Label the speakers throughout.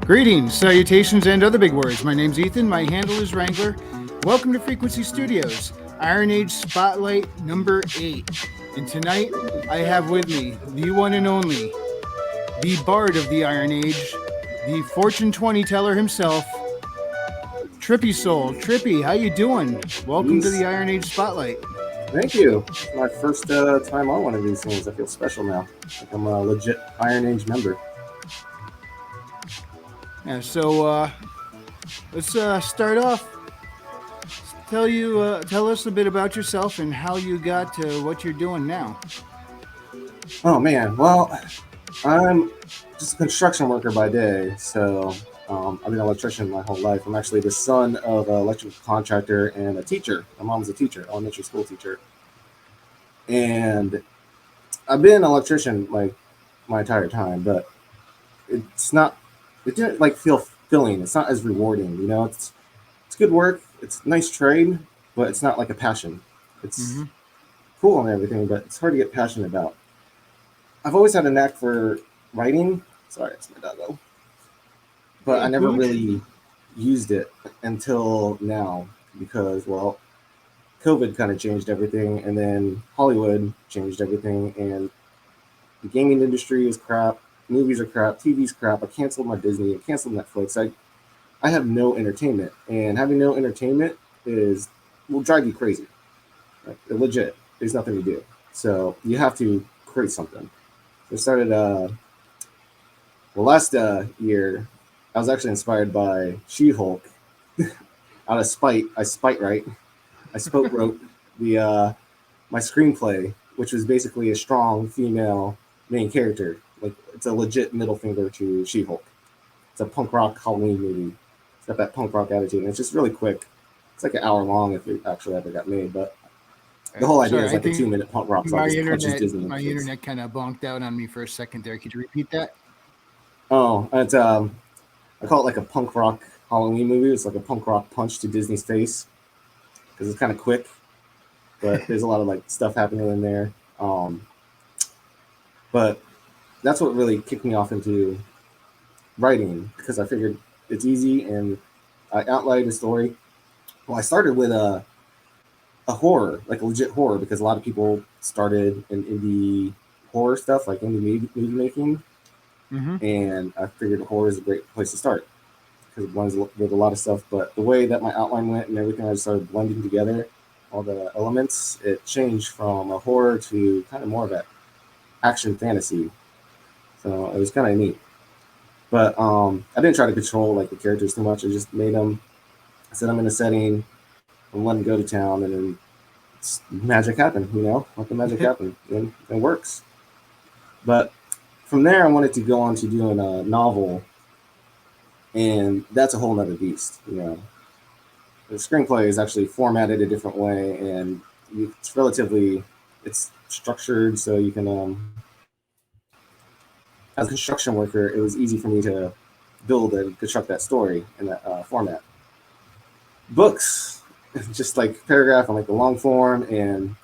Speaker 1: Greetings, salutations, and other big words. My name's Ethan. My handle is Wrangler. Welcome to Frequency Studios, IronAge Spotlight number 8. And tonight, I have with me the one and only, the bard of the IronAge, the fortune 20 teller himself, Trippy Soul. Trippy, how you doing? Welcome to the IronAge Spotlight.
Speaker 2: Thank you. It's my first time on one of these things. I feel special now. Like I'm a legit IronAge member.
Speaker 1: Yeah, so let's start off. Tell us a bit about yourself and how you got to what you're doing now.
Speaker 2: Oh man, well, I'm just a construction worker by day, so I've been an electrician my whole life. I'm actually the son of an electrical contractor and a teacher. My mom's a teacher, elementary school teacher, and I've been an electrician like my entire time, but it didn't like feel filling. It's not as rewarding, you know. It's good work. It's a nice trade, but it's not like a passion. It's cool and everything, but it's hard to get passionate about. I've always had a knack for writing. Sorry, it's my doggo. But I never really used it until now because, well, COVID kind of changed everything, and then Hollywood changed everything, and the gaming industry is crap. Movies are crap. TV's crap. I canceled my Disney. I canceled Netflix. I have no entertainment, and having no entertainment will drive you crazy. Like, legit. There's nothing to do. So you have to create something. So I started last year, I was actually inspired by She-Hulk. Out of spite, I wrote the my screenplay, which was basically a strong female main character. Like, it's a legit middle finger to She-Hulk. It's a punk rock Halloween movie. It's got that punk rock attitude, and it's just really quick. It's like an hour long if it actually ever got made, but the whole idea is like a 2-minute punk rock song.
Speaker 1: My internet kind of bonked out on me for a second there. Could you repeat that?
Speaker 2: Oh, it's I call it like a punk rock Halloween movie. It's like a punk rock punch to Disney's face because it's kind of quick, but there's a lot of like stuff happening in there. But that's what really kicked me off into writing because I figured it's easy and I outlined a story. Well, I started with a horror, like a legit horror, because a lot of people started in indie horror stuff, like indie movie making. And I figured horror is a great place to start because it blends with a lot of stuff. But the way that my outline went and everything, I just started blending together all the elements. It changed from a horror to kind of more of an action fantasy. So it was kind of neat. But I didn't try to control like the characters too much. I just made them. I set them in a setting and let them go to town, and then magic happened. You know, let the magic happen, and it works. But from there, I wanted to go on to doing a novel, and that's a whole nother beast. You know, the screenplay is actually formatted a different way, and it's structured so you can. As a construction worker, it was easy for me to build and construct that story in that format. Books, just like paragraph on like the long form, and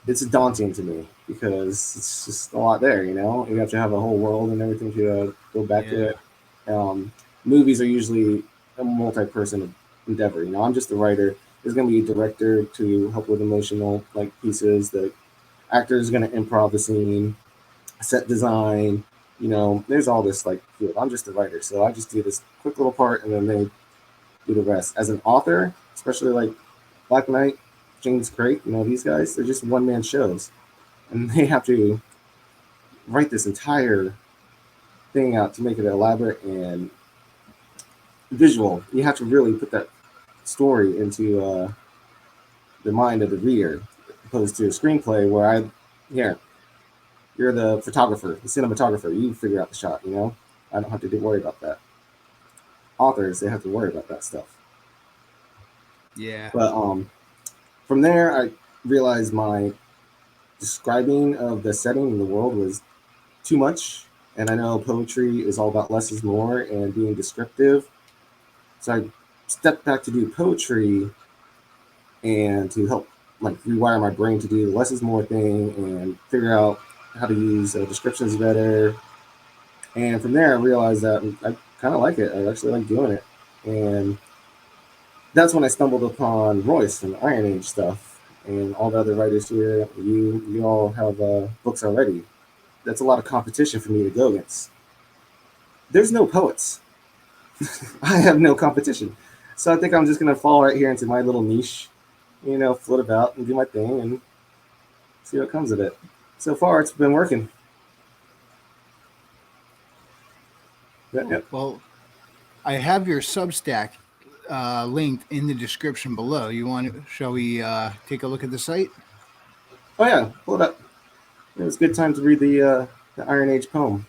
Speaker 2: it's daunting to me because it's just a lot there, you know? You have to have a whole world and everything to go back to it. Movies are usually a multi-person endeavor, you know? I'm just the writer. There's going to be a director to help with emotional like pieces. The actor is going to improv the scene. Set design, you know, there's all this like field. I'm just a writer, so I just do this quick little part and then they do the rest. As an author, especially like Black Knight, James Craig, you know, these guys, they're just one-man shows. And they have to write this entire thing out to make it elaborate and visual. You have to really put that story into the mind of the reader, opposed to a screenplay where you're the photographer, the cinematographer. You figure out the shot, you know? I don't have to worry about that. Authors, they have to worry about that stuff.
Speaker 1: Yeah.
Speaker 2: But from there, I realized my describing of the setting in the world was too much. And I know poetry is all about less is more and being descriptive. So I stepped back to do poetry and to help like rewire my brain to do the less is more thing and figure out how to use descriptions better. And from there, I realized that I kind of like it. I actually like doing it. And that's when I stumbled upon Royce and IronAge stuff and all the other writers here. You all have books already. That's a lot of competition for me to go against. There's no poets. I have no competition. So I think I'm just gonna fall right here into my little niche, float about and do my thing and see what comes of it. So far, it's been working. Yep.
Speaker 1: Well, I have your Substack linked in the description below. Shall we take a look at the site?
Speaker 2: Oh yeah, pull it up. It was a good time to read the IronAge poem.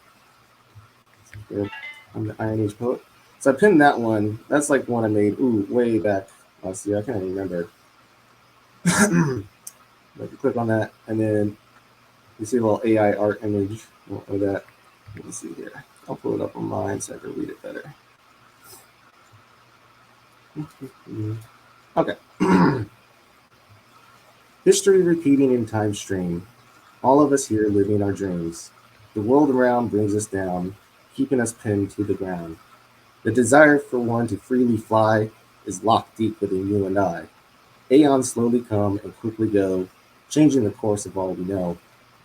Speaker 2: I'm the IronAge poet. So I pinned that one. That's like one I made way back last year. I can't even remember. But you click on that, and then you see a little AI art image of that. Let me see here. I'll pull it up on mine so I can read it better. Okay. History repeating in time stream. All of us here living our dreams. The world around brings us down, keeping us pinned to the ground. The desire for one to freely fly is locked deep within you and I. Aeons slowly come and quickly go, changing the course of all we know.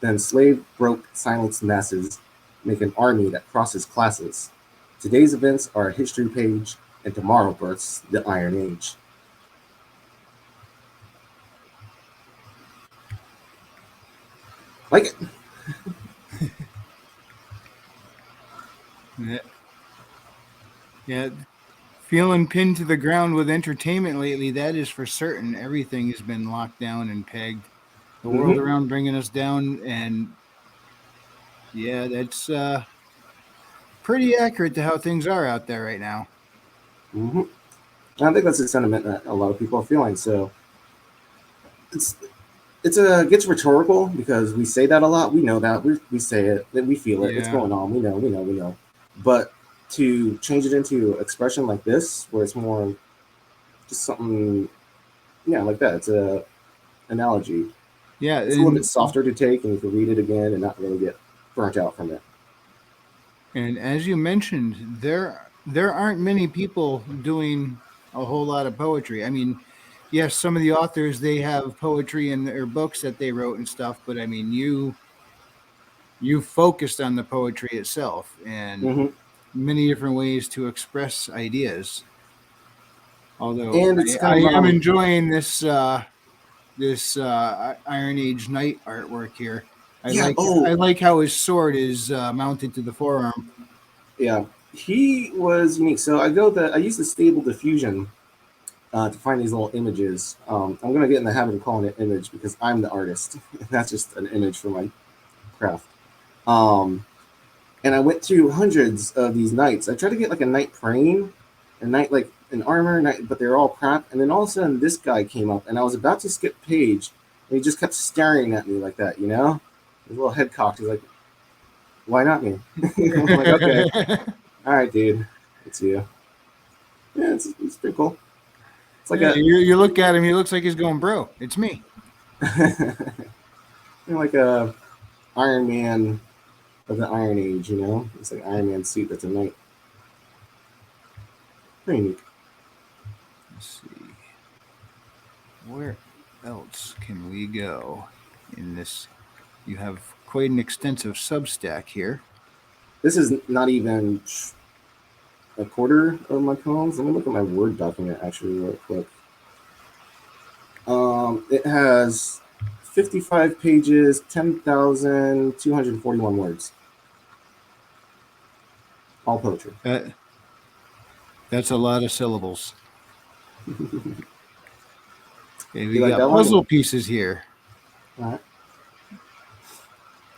Speaker 2: Then slave broke silenced masses make an army that crosses classes. Today's events are a history page, and tomorrow births the Iron Age. Like it.
Speaker 1: Yeah. Feeling pinned to the ground with entertainment lately, that is for certain. Everything has been locked down and pegged. The world around bringing us down, and yeah, that's pretty accurate to how things are out there right now.
Speaker 2: Mm-hmm. I think that's a sentiment that a lot of people are feeling. So it's gets rhetorical because we say that a lot. We know that we say it, that we feel it. It's
Speaker 1: Yeah.
Speaker 2: going on. We know. But to change it into expression like this, where it's more just something, like that. It's a analogy.
Speaker 1: Yeah,
Speaker 2: It's a little bit softer to take, and you can read it again and not really get burnt out from it.
Speaker 1: and as you mentioned, there aren't many people doing a whole lot of poetry. I mean, yes, some of the authors, they have poetry in their books that they wrote and stuff, but I mean, you focused on the poetry itself and
Speaker 2: Mm-hmm.
Speaker 1: many different ways to express ideas. Although
Speaker 2: And it's kind
Speaker 1: I
Speaker 2: of
Speaker 1: am enjoying this Iron Age knight artwork here.
Speaker 2: yeah.
Speaker 1: I
Speaker 2: Oh,
Speaker 1: like how his sword is mounted to the forearm.
Speaker 2: yeah. He was unique. So I use the stable diffusion to find these little images. I'm gonna get in the habit of calling it image because I'm the artist. That's just an image for my craft. Um, and I went through hundreds of these knights. I tried to get like a knight praying, a knight like in armor, but they're all crap. And then all of a sudden, this guy came up, and I was about to skip page, and he just kept staring at me like that. His little head cocked. He's like, "Why not me?" I'm like, "Okay, all right, dude, it's you." Yeah, it's pretty cool. It's like
Speaker 1: Yeah, you look at him, he looks like he's going, bro, it's me.
Speaker 2: like a Iron Man of the Iron Age. It's like Iron Man suit that's a knight. Pretty neat.
Speaker 1: Let's see. Where else can we go in this? You have quite an extensive Substack here.
Speaker 2: This is not even a quarter of my poems. Let me look at my Word document actually real quick. It has 55 pages, 10,241 words. All poetry.
Speaker 1: That's a lot of syllables. Okay, we
Speaker 2: You like
Speaker 1: got
Speaker 2: that
Speaker 1: puzzle
Speaker 2: one?
Speaker 1: pieces here.
Speaker 2: All right.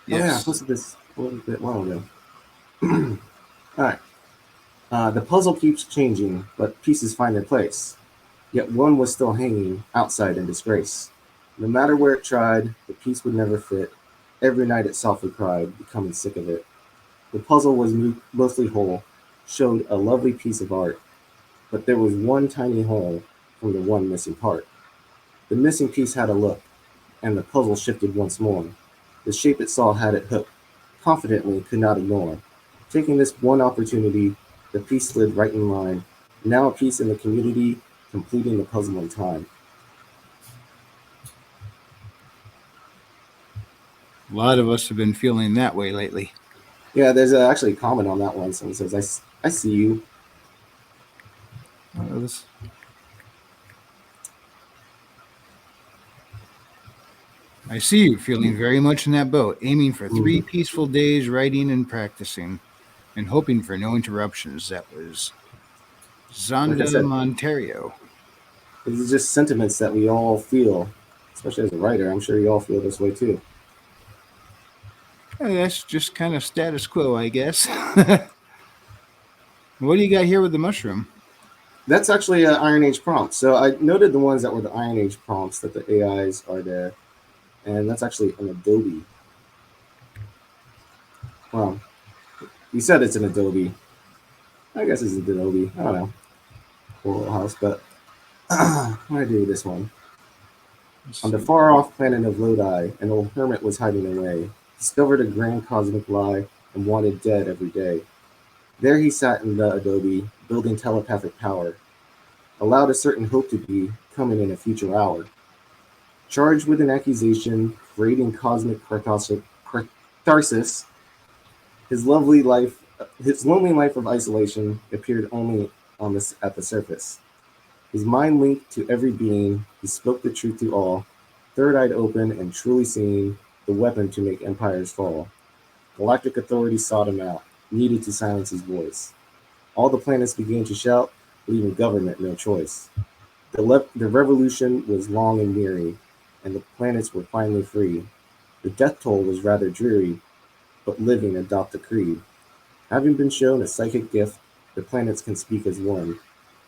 Speaker 1: Yes.
Speaker 2: Oh yeah, I posted this a little bit while ago. All right. The puzzle keeps changing, but pieces find their place. Yet one was still hanging outside in disgrace. No matter where it tried, the piece would never fit. Every night it softly cried, becoming sick of it. The puzzle was mostly whole, showed a lovely piece of art, but there was one tiny hole from the one missing part. The missing piece had a look, and the puzzle shifted once more. The shape it saw had it hooked, confidently could not ignore. Taking this one opportunity, the piece slid right in line. Now a piece in the community, completing the puzzle in time.
Speaker 1: A lot of us have been feeling that way lately.
Speaker 2: Yeah, there's actually a comment on that one. Someone says, I see you.
Speaker 1: This- I see you feeling very much in that boat, aiming for 3 peaceful days writing and practicing, and hoping for no interruptions. That was
Speaker 2: Like I
Speaker 1: Zonda
Speaker 2: said,
Speaker 1: Monterio.
Speaker 2: these are just sentiments that we all feel, especially as a writer. I'm sure you all feel this way too.
Speaker 1: That's just kind of status quo, I guess. What do you got here with the mushroom?
Speaker 2: That's actually an Iron Age prompt. So I noted the ones that were the Iron Age prompts that the AIs are there, and that's actually an Adobe. Well, you said it's an Adobe. I guess it's an Adobe. I don't know. Cool little house, but what do I do with this one? On the far off planet of Lodi, an old hermit was hiding away, discovered a grand cosmic lie, and wanted dead every day. There he sat in the Adobe, building telepathic power, allowed a certain hope to be coming in a future hour. Charged with an accusation, creating cosmic catharsis, his lovely life, his lonely life of isolation appeared only at the surface. His mind linked to every being, he spoke the truth to all, third-eyed open and truly seeing the weapon to make empires fall. Galactic authority sought him out, needed to silence his voice. All the planets began to shout, leaving government no choice. The revolution was long and weary, and the planets were finally free. The death toll was rather dreary, but living adopt a creed. Having been shown a psychic gift, the planets can speak as one.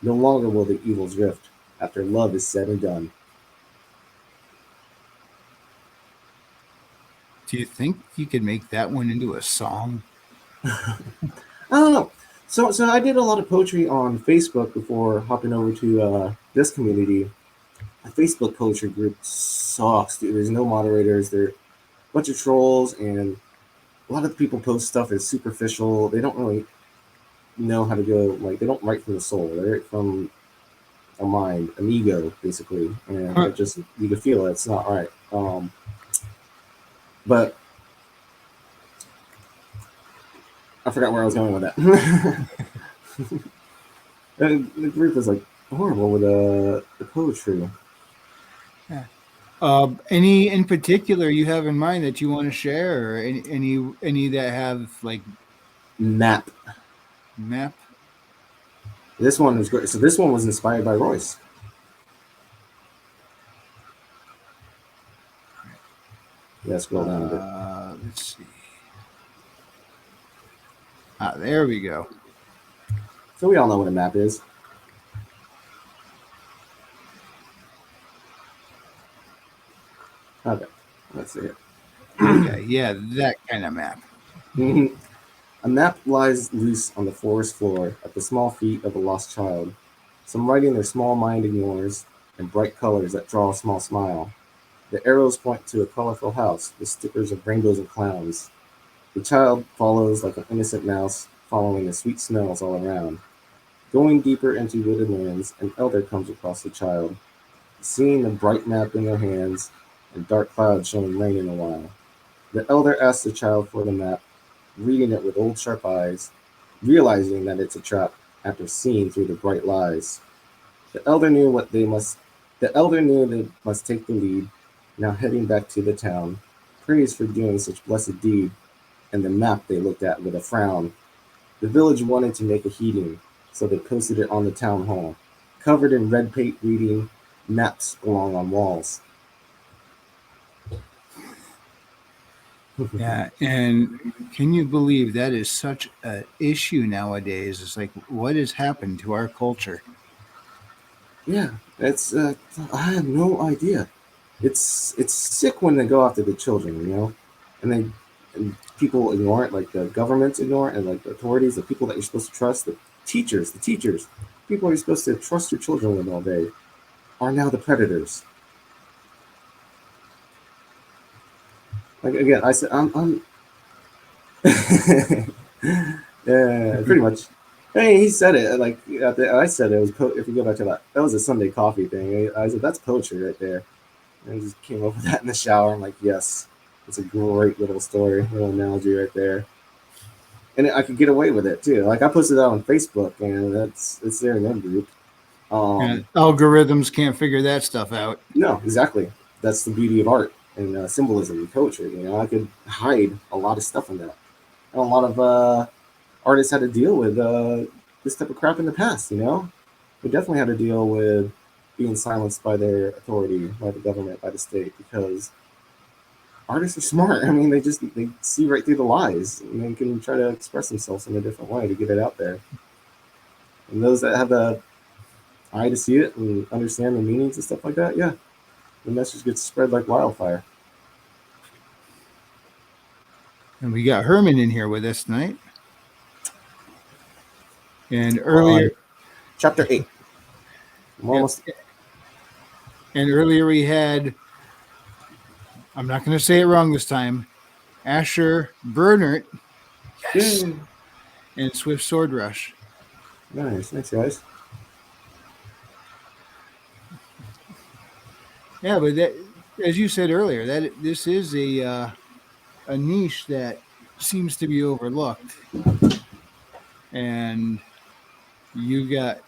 Speaker 2: No longer will the evils rift, after love is said and done.
Speaker 1: Do you think you could make that one into a song?
Speaker 2: I don't know. So I did a lot of poetry on Facebook before hopping over to this community. The Facebook poetry group sucks, dude. There's no moderators. They're a bunch of trolls, and a lot of the people post stuff is superficial. They don't really know how to go, like, they don't write from the soul. They write from a mind, an ego, basically. And it just, you can feel it. It's not right. But I forgot where I was going with that. And the group is like horrible with the poetry.
Speaker 1: Yeah. Any in particular you have in mind that you want to share, or any that have like
Speaker 2: Map.
Speaker 1: map?
Speaker 2: This one was great. So this one was inspired by Royce. Yeah, scroll down a bit.
Speaker 1: Let's see. There we go.
Speaker 2: So we all know what a map is. Okay, let's see it.
Speaker 1: Okay, yeah, that kind of map.
Speaker 2: A map lies loose on the forest floor at the small feet of a lost child. Some writing their small mind ignores, and bright colors that draw a small smile. The arrows point to a colorful house with stickers of rainbows and clowns. The child follows like an innocent mouse, following the sweet smells all around. Going deeper into wooded lands, an elder comes across the child, seeing the bright map in their hands and dark clouds showing rain in a while. The elder asks the child for the map, reading it with old sharp eyes, realizing that it's a trap after seeing through the bright lies. The elder knew they must take the lead, now heading back to the town, praised for doing such blessed deed, and the map they looked at with a frown. The village wanted to make a heating, so they posted it on the town hall, covered in red paint reading, maps belong on walls.
Speaker 1: Yeah, and can you believe that is such an issue nowadays? It's like, what has happened to our culture?
Speaker 2: Yeah, it's I have no idea. It's sick when they go after the children, and people ignore it, like the governments ignore it, and like the authorities, the people that you're supposed to trust, the teachers, people you're supposed to trust your children with all day, are now the predators. Like again, I said I'm yeah, pretty much. I mean, he said it like I said it was if you go back to that was a Sunday coffee thing. I said that's poetry right there, and he just came up with that in the shower. I'm like, yes, it's a great little story, little analogy right there, and I could get away with it too. Like I posted that on Facebook, and it's there in their group.
Speaker 1: Algorithms can't figure that stuff out.
Speaker 2: No, exactly. That's the beauty of art and symbolism and poetry. You know, I could hide a lot of stuff in that. And a lot of artists had to deal with this type of crap in the past. You know, they definitely had to deal with being silenced by their authority, by the government, by the state, because artists are smart. I mean, they see right through the lies, and they can try to express themselves in a different way to get it out there. And those that have the eye to see it and understand the meanings and stuff like that, yeah, the message gets spread like wildfire.
Speaker 1: And we got Herman in here with us tonight. And earlier,
Speaker 2: Chapter 8. Almost.
Speaker 1: And earlier we had, I'm not going to say it wrong this time, Asher Bernert, yes, and Swift Sword Rush.
Speaker 2: Nice, guys.
Speaker 1: Yeah, but that, as you said earlier, that this is a niche that seems to be overlooked, and you got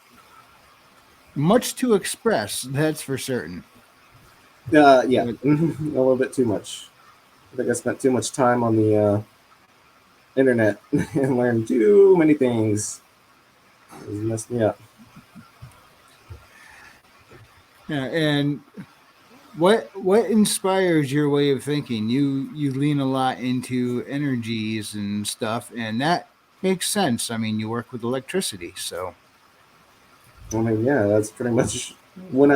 Speaker 1: much to express. That's for certain.
Speaker 2: Yeah, a little bit too much. I think I spent too much time on the internet and learned too many things. It messed me up.
Speaker 1: Yeah, and what inspires your way of thinking? You lean a lot into energies and stuff, and that makes sense. I mean, you work with electricity, so.
Speaker 2: I mean, yeah, that's pretty much when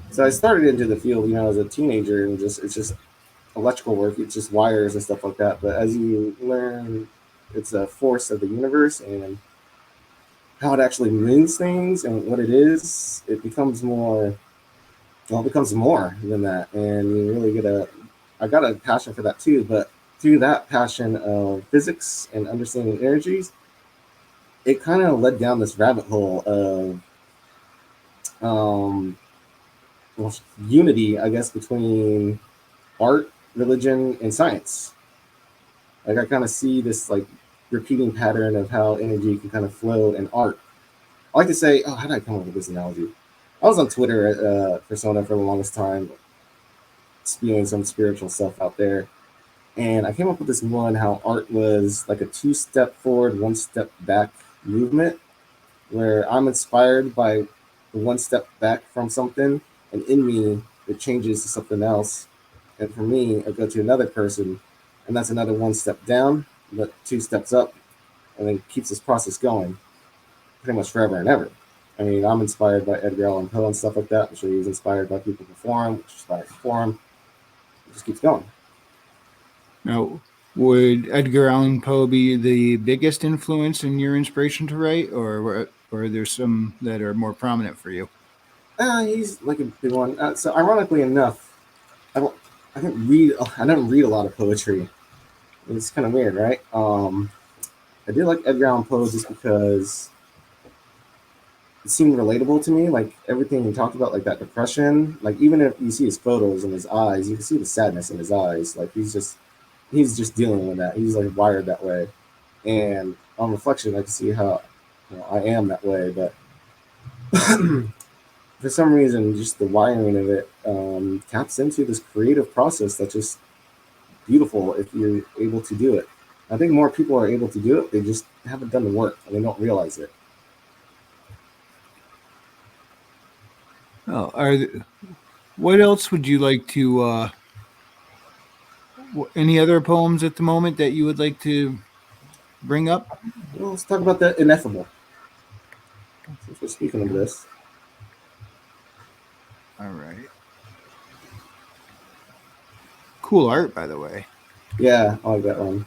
Speaker 2: so I started into the field, you know, as a teenager, and it's just electrical work. It's just wires and stuff like that. But as you learn, it's a force of the universe and how it actually moves things and what it is, it becomes more. Well, it becomes more than that, and you really I got a passion for that too. But through that passion of physics and understanding energies, it kind of led down this rabbit hole of well, unity, I guess, between art, religion, and science. Like I kind of see this like repeating pattern of how energy can kind of flow in art. I like to say, oh, how did I come up with this analogy? I was on Twitter persona for the longest time, spewing some spiritual stuff out there, and I came up with this one how art was like a 2-step forward, 1-step back movement, where I'm inspired by the 1 step back from something, and in me it changes to something else, and for me I go to another person, and that's another 1 step down, but 2 steps up, and then keeps this process going pretty much forever and ever. I mean, I'm inspired by Edgar Allan Poe and stuff like that. I'm sure he's inspired by people before him, which inspires before him. It just keeps going.
Speaker 1: Now, would Edgar Allan Poe be the biggest influence in your inspiration to write, or there's some that are more prominent for you?
Speaker 2: He's like a big one. So ironically enough, I didn't read a lot of poetry. It's kind of weird, right? I did like Edgar Allan Poe just because it seemed relatable to me. Like everything he talked about, like that depression. Like even if you see his photos and his eyes, you can see the sadness in his eyes. Like he's just dealing with that. He's like wired that way. And on reflection, I can see how I am that way. But for some reason, just the wiring of it taps into this creative process that's just beautiful if you're able to do it. I think more people are able to do it. They just haven't done the work and they don't realize it.
Speaker 1: Oh, what else would you like to? Any other poems at the moment that you would like to bring up?
Speaker 2: Well, let's talk about the ineffable. Since we're speaking of this.
Speaker 1: All right. Cool art, by the way.
Speaker 2: Yeah, I like that one.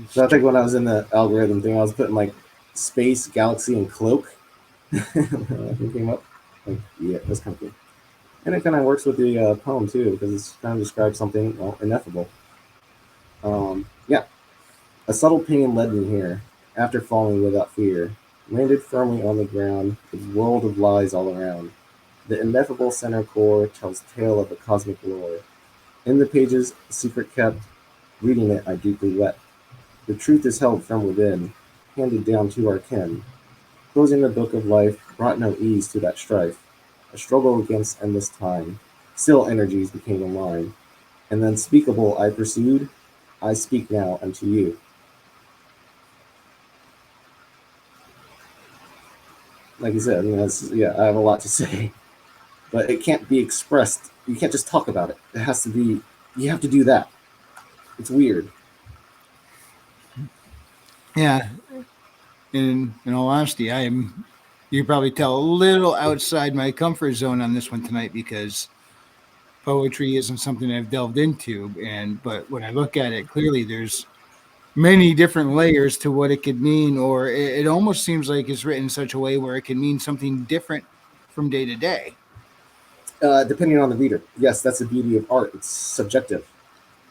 Speaker 2: So I think when I was in the algorithm thing, I was putting like space, galaxy, and cloak. It came up. Like, yeah, that's kind of cool. And it kind of works with the poem too, because it's kind of describes something well ineffable. Yeah, a subtle pain led me here. After falling without fear, landed firmly on the ground, with world of lies all around. The ineffable center core tells tale of a cosmic lore. In the pages, a secret kept. Reading it, I deeply wept. The truth is held from within, handed down to our kin. Closing the book of life brought no ease to that strife. A struggle against endless time. Still energies became a line. And the unspeakable I pursued, I speak now unto you. Like you said, I mean, yeah, I have a lot to say, but it can't be expressed. You can't just talk about it. It has to be. You have to do that. It's weird.
Speaker 1: Yeah, in all honesty, I am. You can probably tell a little outside my comfort zone on this one tonight because poetry isn't something I've delved into, and but when I look at it clearly, there's many different layers to what it could mean, or it almost seems like it's written in such a way where it can mean something different from day to day.
Speaker 2: Depending on the reader. Yes, that's the beauty of art. It's subjective.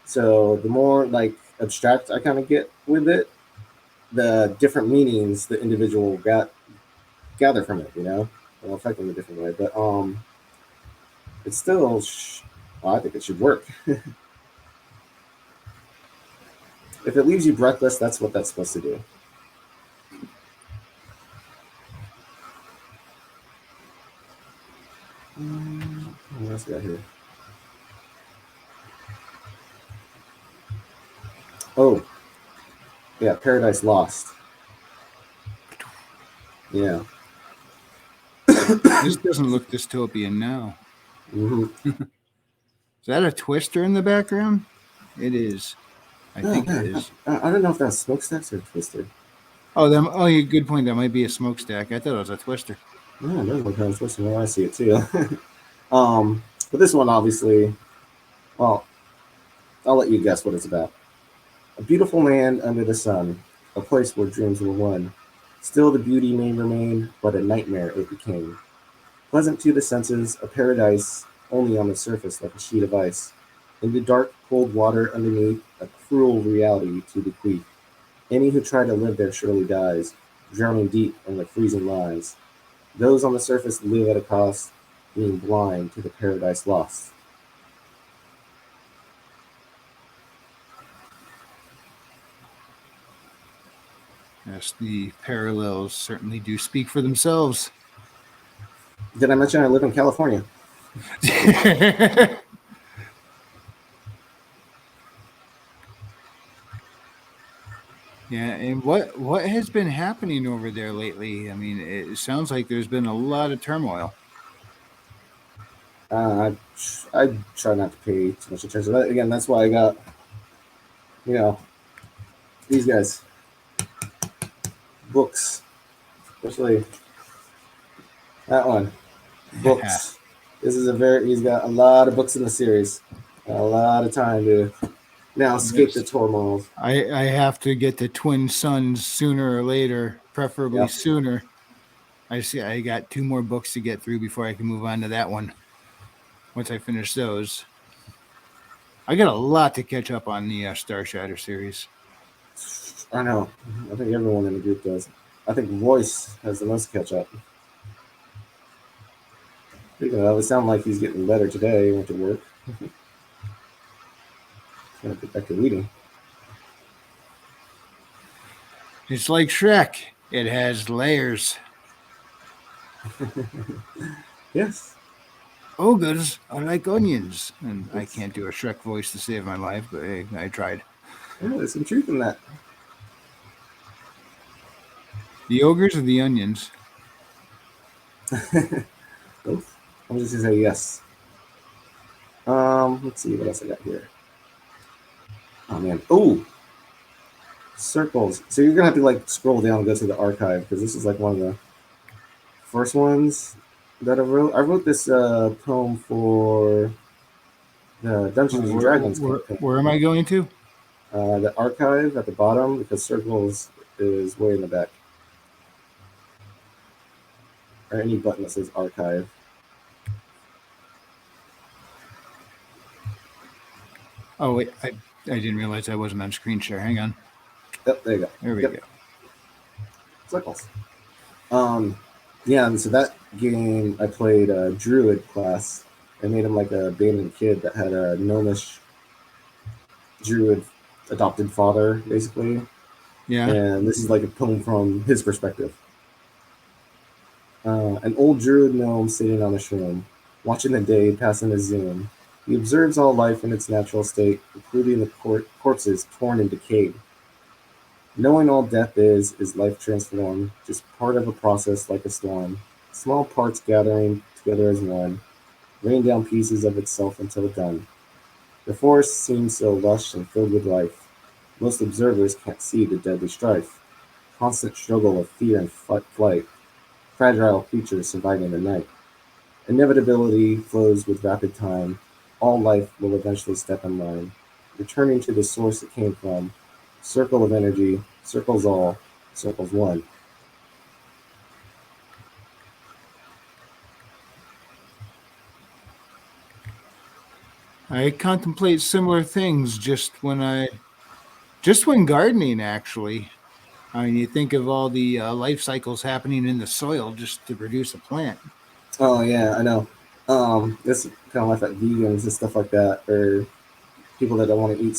Speaker 2: So the more like abstract I kind of get with it, the different meanings the individual gather from it. It'll affect them a different way. But it's still. Well, I think it should work. If it leaves you breathless, that's what that's supposed to do. What else we got here? Oh, yeah, Paradise Lost. Yeah.
Speaker 1: This doesn't look dystopian now.
Speaker 2: hmm
Speaker 1: Is that a twister in the background? It is. I
Speaker 2: Oh
Speaker 1: think it
Speaker 2: man,
Speaker 1: is.
Speaker 2: I don't know if that's smokestacks or twister.
Speaker 1: Oh, good point. That might be a smokestack. I thought it was a twister.
Speaker 2: Yeah, it does look kind of twisted when I see it too. um, but this one obviously, well, I'll let you guess what it's about. A beautiful land under the sun, a place where dreams will won. Still, the beauty may remain, but a nightmare it became. Pleasant to the senses, a paradise only on the surface like a sheet of ice. In the dark, cold water underneath, a cruel reality to bequeath. Any who try to live there surely dies, drowning deep in the freezing lies. Those on the surface live at a cost, being blind to the paradise lost.
Speaker 1: Yes, the parallels certainly do speak for themselves.
Speaker 2: Did I mention I live in California?
Speaker 1: Yeah, and what has been happening over there lately? I mean, it sounds like there's been a lot of turmoil.
Speaker 2: I try not to pay too much attention. But again, that's why I got you know these guys books, especially that one. Books. This is a very. He's got a lot of books in the series. A lot of time to now escape the
Speaker 1: Yes.
Speaker 2: turmoil.
Speaker 1: I have to get the twin sons sooner or later, preferably
Speaker 2: Yep.
Speaker 1: sooner. I see. I got two more books to get through before I can move on to that one. Once I finish those, I got a lot to catch up on the Star Shatter series.
Speaker 2: I know. I think everyone in the group does. I think Royce has the most to catch up. It sounds like he's getting better today. He went to work. He's gonna get back to reading.
Speaker 1: It's like Shrek. It has layers.
Speaker 2: Yes.
Speaker 1: Ogres are like onions, and I
Speaker 2: It's,
Speaker 1: can't do a Shrek voice to save my life, but hey, I tried.
Speaker 2: yeah, there's some truth in that.
Speaker 1: The ogres or the onions?
Speaker 2: Both. I'm just gonna say yes. Let's see what else I got here. Oh man. Oh, circles. So you're gonna have to like scroll down and go to the archive because this is like one of the first ones that I wrote. I wrote this poem for the Dungeons and Dragons campaign.
Speaker 1: Where am I going to?
Speaker 2: The archive at the bottom because circles is way in the back, or any button that says archive.
Speaker 1: Oh wait, I didn't realize I wasn't on screen share. Hang on.
Speaker 2: Yep, there you go.
Speaker 1: There we
Speaker 2: Yep,
Speaker 1: go.
Speaker 2: circles. Um, yeah, and so that game I played a druid class. I made him like a abandoned kid that had a gnomish druid adopted father, basically.
Speaker 1: Yeah.
Speaker 2: And this is like a poem from his perspective. An old druid gnome sitting on a shroom, watching the day pass in a zoom. He observes all life in its natural state, including the corpses torn and decayed. Knowing all death is life transformed, just part of a process like a storm. Small parts gathering together as one, rain down pieces of itself until done. The forest seems so lush and filled with life. Most observers can't see the deadly strife. Constant struggle of fear and flight. Fragile creatures surviving the night. Inevitability flows with rapid time. All life will eventually step in line, returning to the source it came from. Circle of energy, circles all, circles one.
Speaker 1: I contemplate similar things just when gardening actually. I mean, you think of all the life cycles happening in the soil just to produce a plant.
Speaker 2: Oh yeah, I know. This kind of like that vegans and stuff like that, or people that don't want to eat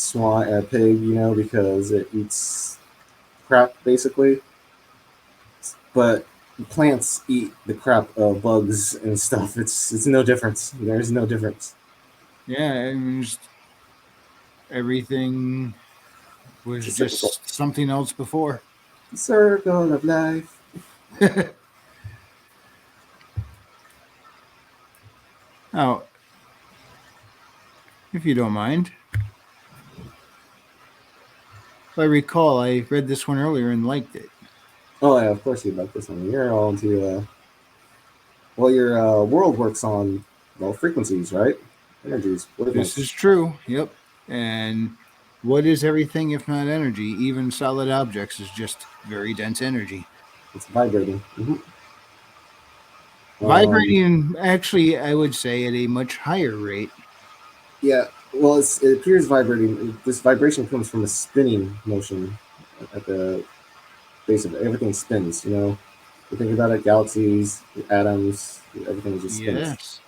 Speaker 2: pig, because it eats crap basically. But plants eat the crap of bugs and stuff. It's no difference. There's no difference.
Speaker 1: Yeah, I mean, just everything
Speaker 2: It's a
Speaker 1: was
Speaker 2: cyclical
Speaker 1: just something else before.
Speaker 2: circle of life.
Speaker 1: Now, if you don't mind, if I recall, I read this one earlier and liked it.
Speaker 2: Oh yeah, of course you like this one. You're all into your world works on frequencies, right? Energies,
Speaker 1: This is
Speaker 2: wavelengths.
Speaker 1: true. Yep. And what is everything if not energy? Even solid objects is just very dense energy.
Speaker 2: It's vibrating. Um,
Speaker 1: Vibrating, actually, I would say at a much higher rate.
Speaker 2: yeah. Well, it appears vibrating. This vibration comes from a spinning motion at the base of it. Everything spins. You think about it, galaxies, atoms, everything just spins.
Speaker 1: Yes.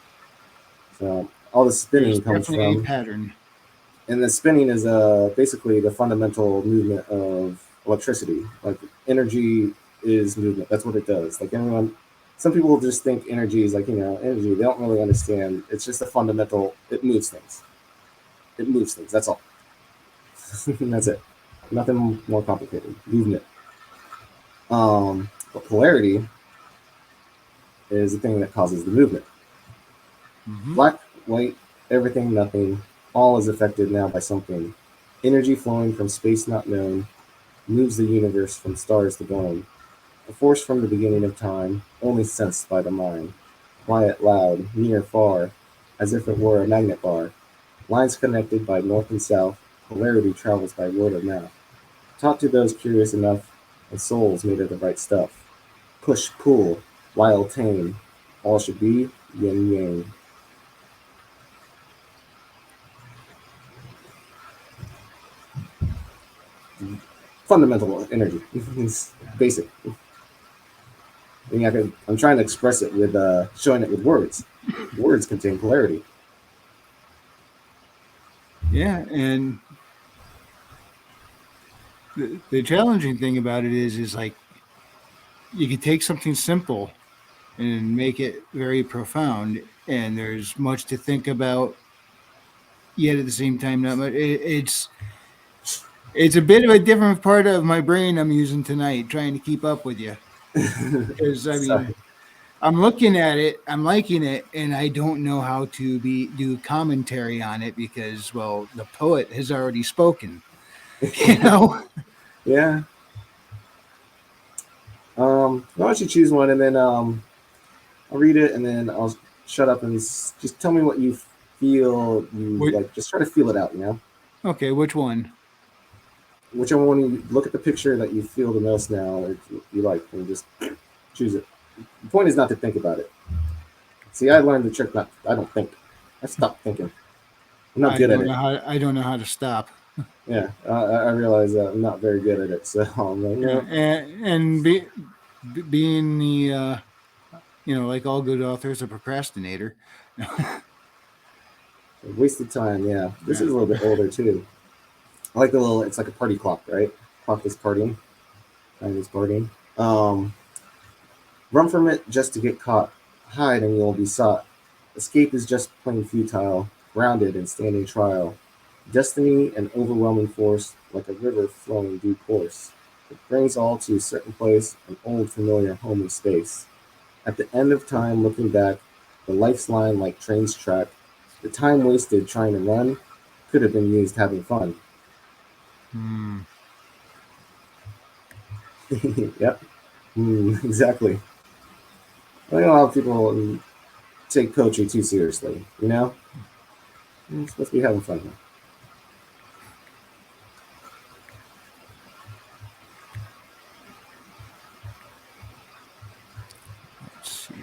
Speaker 2: So all the
Speaker 1: There's
Speaker 2: spinning comes
Speaker 1: definitely a
Speaker 2: from,
Speaker 1: pattern.
Speaker 2: and the spinning is basically the fundamental movement of electricity. Like energy is movement. That's what it does. Like anyone, some people just think energy is like energy. They don't really understand. It's just a fundamental. It moves things. It moves things. That's all. That's it. Nothing more complicated. Movement. But polarity is the thing that causes the movement.
Speaker 1: Hmm.
Speaker 2: Black, white, everything, nothing. All is affected now by something. Energy flowing from space not known moves the universe from stars to bone. A force from the beginning of time, only sensed by the mind. Quiet, loud, near, far, as if it were a magnet bar. Lines connected by north and south, polarity travels by word of mouth. Taught to those curious enough, and souls made of the right stuff. Push, pull, wild, tame, all should be yin yang. Fundamental energy. It's basic. I'm trying to express it with showing it with words. Words contain polarity.
Speaker 1: Yeah, and the challenging thing about it is like you could take something simple and make it very profound, and there's much to think about. Yet at the same time, not much. It's a bit of a different part of my brain I'm using tonight, trying to keep up with you. Because I
Speaker 2: Sorry.
Speaker 1: mean, I'm looking at it, I'm liking it, and I don't know how to be do commentary on it because, well, the poet has already spoken. You know?
Speaker 2: Yeah. Why don't you choose one and then I'll read it and then I'll shut up and just tell me what you feel you
Speaker 1: What?
Speaker 2: like. Just try to feel it out.
Speaker 1: Okay, which one?
Speaker 2: Whichever one you look at the picture that you feel the most now or you like and just choose it. The point is not to think about it. See, I learned the trick. Not I don't think. I stopped thinking. I'm not good at it.
Speaker 1: I don't know how to stop.
Speaker 2: Yeah, I realize that I'm not very good at it. So I'm like,
Speaker 1: Yeah,
Speaker 2: no,
Speaker 1: being the like all good authors, a procrastinator.
Speaker 2: wasted time. Yeah, this
Speaker 1: Yeah.
Speaker 2: is a little bit older too. I like the little. It's like a party clock, right? Clock is partying. Time is partying. Um, Run from it just to get caught. Hide and you'll be sought. Escape is just plain futile, grounded in standing trial. Destiny an overwhelming force, like a river flowing due course. It brings all to a certain place, an old familiar home and space. At the end of time, looking back, the life's line like train's track. The time wasted trying to run could have been used having fun.
Speaker 1: Hmm.
Speaker 2: Yep, exactly. I think a lot of people take poetry too seriously, you know? You're supposed to be having fun here.
Speaker 1: Let's see.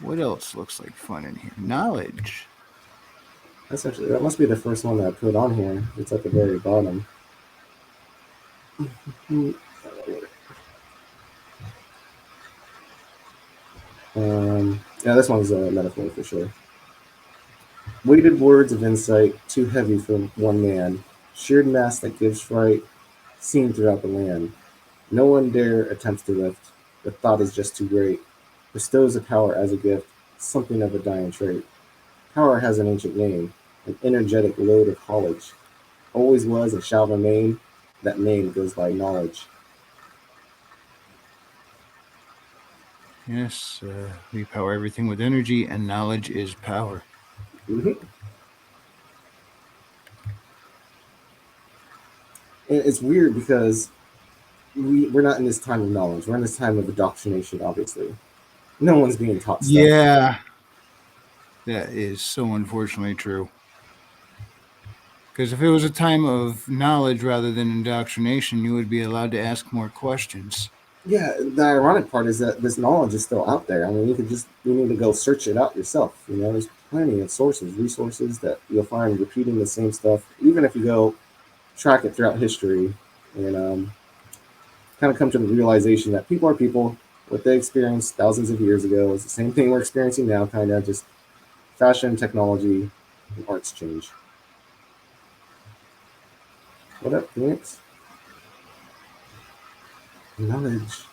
Speaker 1: What else looks like fun in here? Knowledge.
Speaker 2: That's actually that must be the first one that I put on here. It's at the very bottom. Yeah, this one's a metaphor for sure. Weighted words of insight, too heavy for one man. Sheared mass that gives fright, seen throughout the land. No one dare attempts to lift. The thought is just too great. Bestows a power as a gift, something of a dying trait. Power has an ancient name, an energetic load of knowledge. Always was and shall remain. That name goes by knowledge.
Speaker 1: Yes, we power everything with energy, and knowledge is power.
Speaker 2: Hmm. And it's weird because we're not in this time of knowledge. We're in this time of indoctrination, obviously. No one's being taught stuff.
Speaker 1: Yeah, that is so unfortunately true. Because if it was a time of knowledge rather than indoctrination, you would be allowed to ask more questions.
Speaker 2: Yeah, the ironic part is that this knowledge is still out there. I mean, you need to go search it out yourself. You know, there's plenty of resources that you'll find repeating the same stuff, even if you go track it throughout history and kind of come to the realization that people are people. What they experienced thousands of years ago is the same thing we're experiencing now, kind of just fashion, technology, and arts change. What up, Phoenix? Knowledge.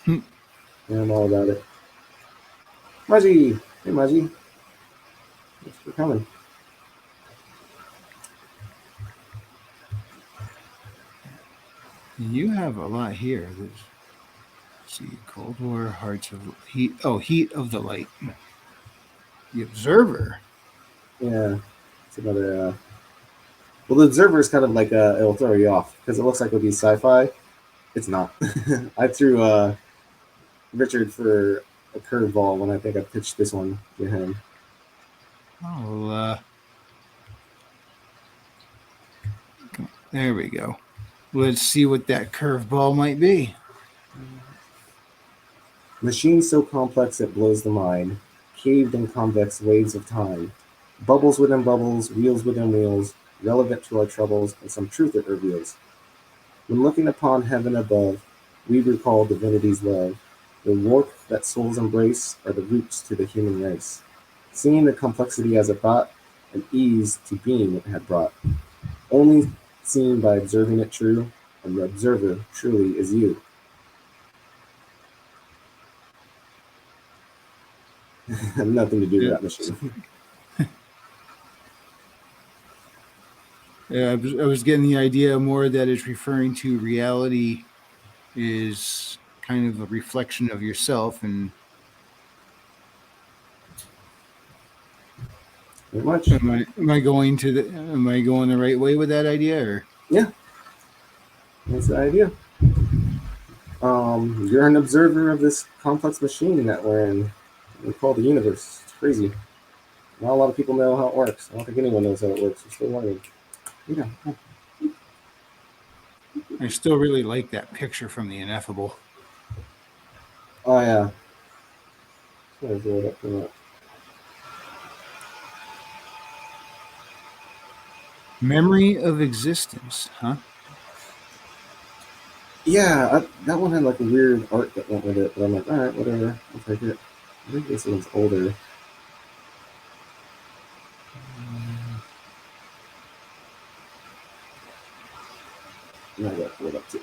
Speaker 1: Hmm.
Speaker 2: Yeah, I'm all about it. Maji! Hey, Maji. Thanks for coming.
Speaker 1: You have a lot here. Let's see, Cold War, Hearts of Heat. Oh, Heat of the Light. The Observer.
Speaker 2: Yeah, it's another. Well, the Observer is kind of like it'll throw you off because it looks like it'll be sci-fi. It's not. I threw Richard for a curveball when I think I pitched this one to him.
Speaker 1: Oh, there we go. Let's see what that curveball might be.
Speaker 2: Machine so complex it blows the mind, caved in convex waves of time, bubbles within bubbles, wheels within wheels, relevant to our troubles, and some truth it reveals. When looking upon heaven above, we recall divinity's love. The warmth that souls embrace are the roots to the human race. Seeing the complexity as a brought, and ease to being it had brought. Only seen by observing it true, and the observer truly is you. Nothing to do with
Speaker 1: Yeah.
Speaker 2: that machine.
Speaker 1: Yeah, I was getting the idea more that it's referring to reality is kind of a reflection of yourself. And
Speaker 2: Very much.
Speaker 1: am I going the right way with that idea? Or
Speaker 2: Yeah, that's the idea. You're an observer of this complex machine that we're in. We call the universe. It's crazy. Not a lot of people know how it works. I don't think anyone knows how it works. We're still learning. Yeah.
Speaker 1: I still really like that picture from the Ineffable.
Speaker 2: Oh yeah. Just gonna blow it up for that.
Speaker 1: Memory of existence, huh?
Speaker 2: Yeah, that one had like a weird art that went with it, but I'm like, all right, whatever, I'll take it. I think this one's older. And I got to pull it up too.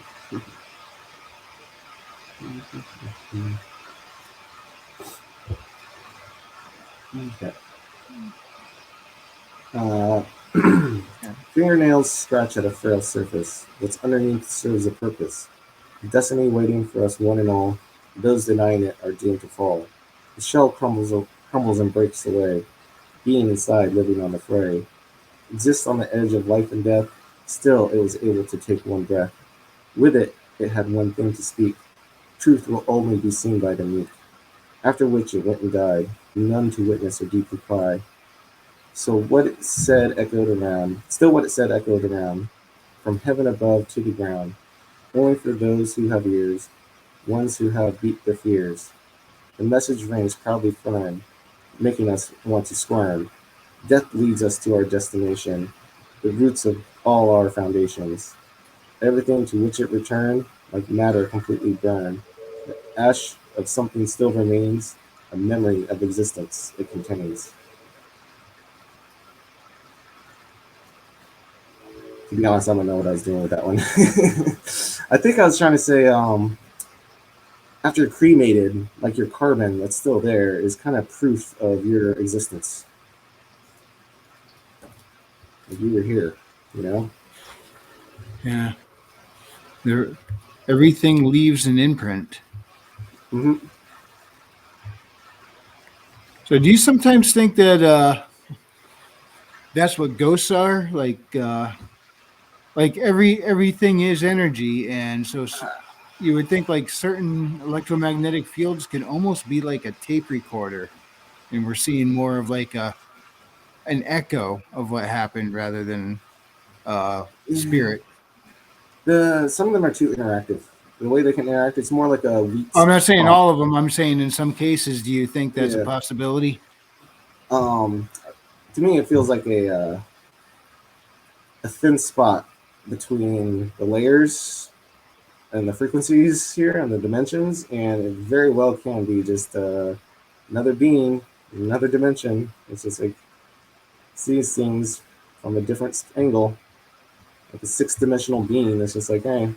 Speaker 2: Okay. Uh, Fingernails scratch at a frail surface. What's underneath serves a purpose. Destiny waiting for us one and all. Those denying it are doomed to fall. The shell crumbles and breaks away. Being inside, living on the fray. Exists on the edge of life and death. Still, it was able to take one breath. With it, it had one thing to speak. Truth will only be seen by the meek. After which it went and died, none to witness or deeply cry. So what it said echoed around. Still what it said echoed around. From heaven above to the ground. Only for those who have ears, ones who have beat their fears. The message rings proudly firm, making us want to squirm. Death leads us to our destination, the roots of all our foundations. Everything to which it returned, like matter completely burned. The ash of something still remains, a memory of existence it contains. To be honest, I don't know what I was doing with that one. I think I was trying to say, after cremated, like your carbon that's still there is kind of proof of your existence. Like you were here, you know?
Speaker 1: Yeah. There, everything leaves an imprint.
Speaker 2: Hmm.
Speaker 1: So, do you sometimes think that that's what ghosts are? Like everything is energy, and so you would think like certain electromagnetic fields can almost be like a tape recorder, and we're seeing more of like an echo of what happened rather than
Speaker 2: Yeah.
Speaker 1: spirit.
Speaker 2: The some of them are too interactive. The way they can interact, it's more like a wheat
Speaker 1: I'm not saying
Speaker 2: stalk.
Speaker 1: all of them. I'm saying in some cases, do you think that's a
Speaker 2: Yeah.
Speaker 1: possibility?
Speaker 2: Um, to me, it feels like a thin spot between the layers and the frequencies here and the dimensions, and it very well can be just another being, another dimension. It's just like sees things from a different angle, like a six-dimensional being. It's just like, hey, I'm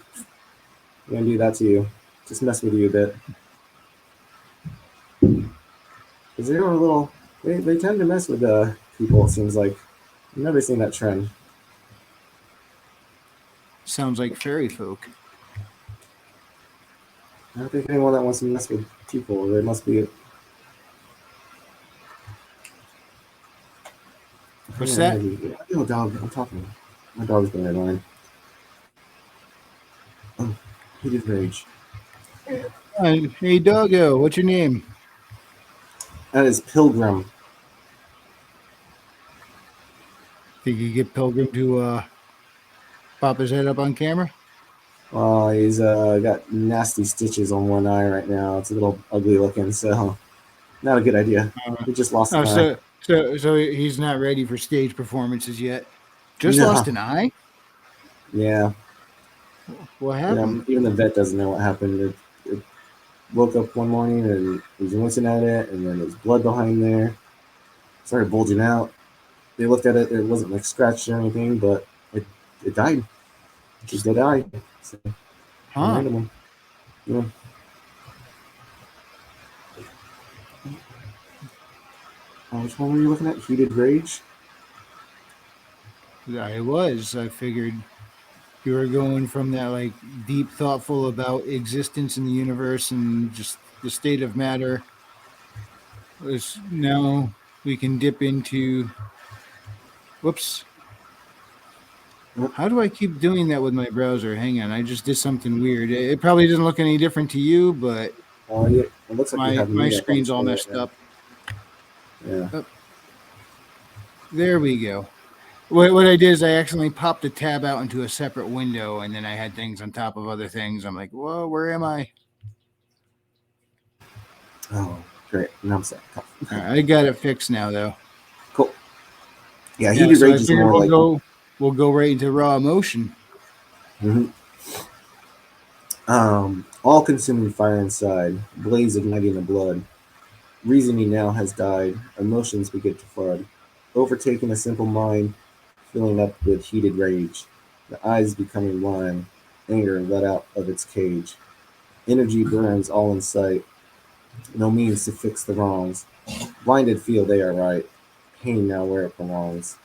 Speaker 2: gonna do that to you, just mess with you a bit, because they're a little. They tend to mess with people. It seems like I've never seen that trend.
Speaker 1: Sounds like fairy folk.
Speaker 2: I don't think anyone that wants to mess with people, they must be.
Speaker 1: What's
Speaker 2: Yeah,
Speaker 1: that?
Speaker 2: maybe. No, dog. I'm talking. My dog's being annoying. Oh, heated rage.
Speaker 1: Hey, doggo, what's your name?
Speaker 2: That is Pilgrim.
Speaker 1: Think you get Pilgrim to pop his head up on camera?
Speaker 2: He's got nasty stitches on one eye right now. It's a little ugly looking, so not a good idea.
Speaker 1: Uh,
Speaker 2: He just lost
Speaker 1: oh,
Speaker 2: an eye.
Speaker 1: so he's not ready for stage performances yet. Just
Speaker 2: No.
Speaker 1: lost an eye.
Speaker 2: Yeah.
Speaker 1: What
Speaker 2: Yeah.
Speaker 1: happened?
Speaker 2: Even the vet doesn't know what happened. It woke up one morning and he was wincing at it, and then there's blood behind there. Started bulging out. They looked at it. It wasn't like scratched or anything, but it died. Just dead eye. So, a
Speaker 1: Huh?
Speaker 2: random one. Yeah. Which one were you looking at? Heated Rage?
Speaker 1: I was. I figured you were going from that like deep, thoughtful about existence in the universe and just the state of matter. Was now we can dip into. Whoops.
Speaker 2: Yep.
Speaker 1: How do I keep doing that with my browser? Hang on, I just did something weird. It probably doesn't look any different to you, but
Speaker 2: Yeah, it looks like you have
Speaker 1: my
Speaker 2: me up on the
Speaker 1: screen's all
Speaker 2: screen right
Speaker 1: messed
Speaker 2: now.
Speaker 1: up.
Speaker 2: Yeah.
Speaker 1: Oh, there we go. What I did is I accidentally popped a tab out into a separate window, and then I had things on top of other things. I'm like, whoa, where am I?
Speaker 2: Oh, great. Now I'm set.
Speaker 1: All right, I got it fixed now, though.
Speaker 2: Cool. Yeah,
Speaker 1: Yeah,
Speaker 2: Heated
Speaker 1: so I
Speaker 2: Rage is
Speaker 1: figured
Speaker 2: more
Speaker 1: we'll
Speaker 2: like
Speaker 1: go. we'll go right into raw emotion.
Speaker 2: Mhm. All-consuming fire inside, blaze igniting the blood. Reasoning now has died, emotions begin to flood. Overtaking a simple mind, filling up with heated rage. The eyes becoming blind, anger let out of its cage. Energy burns all in sight, no means to fix the wrongs. Blinded feel they are right, pain now where it belongs.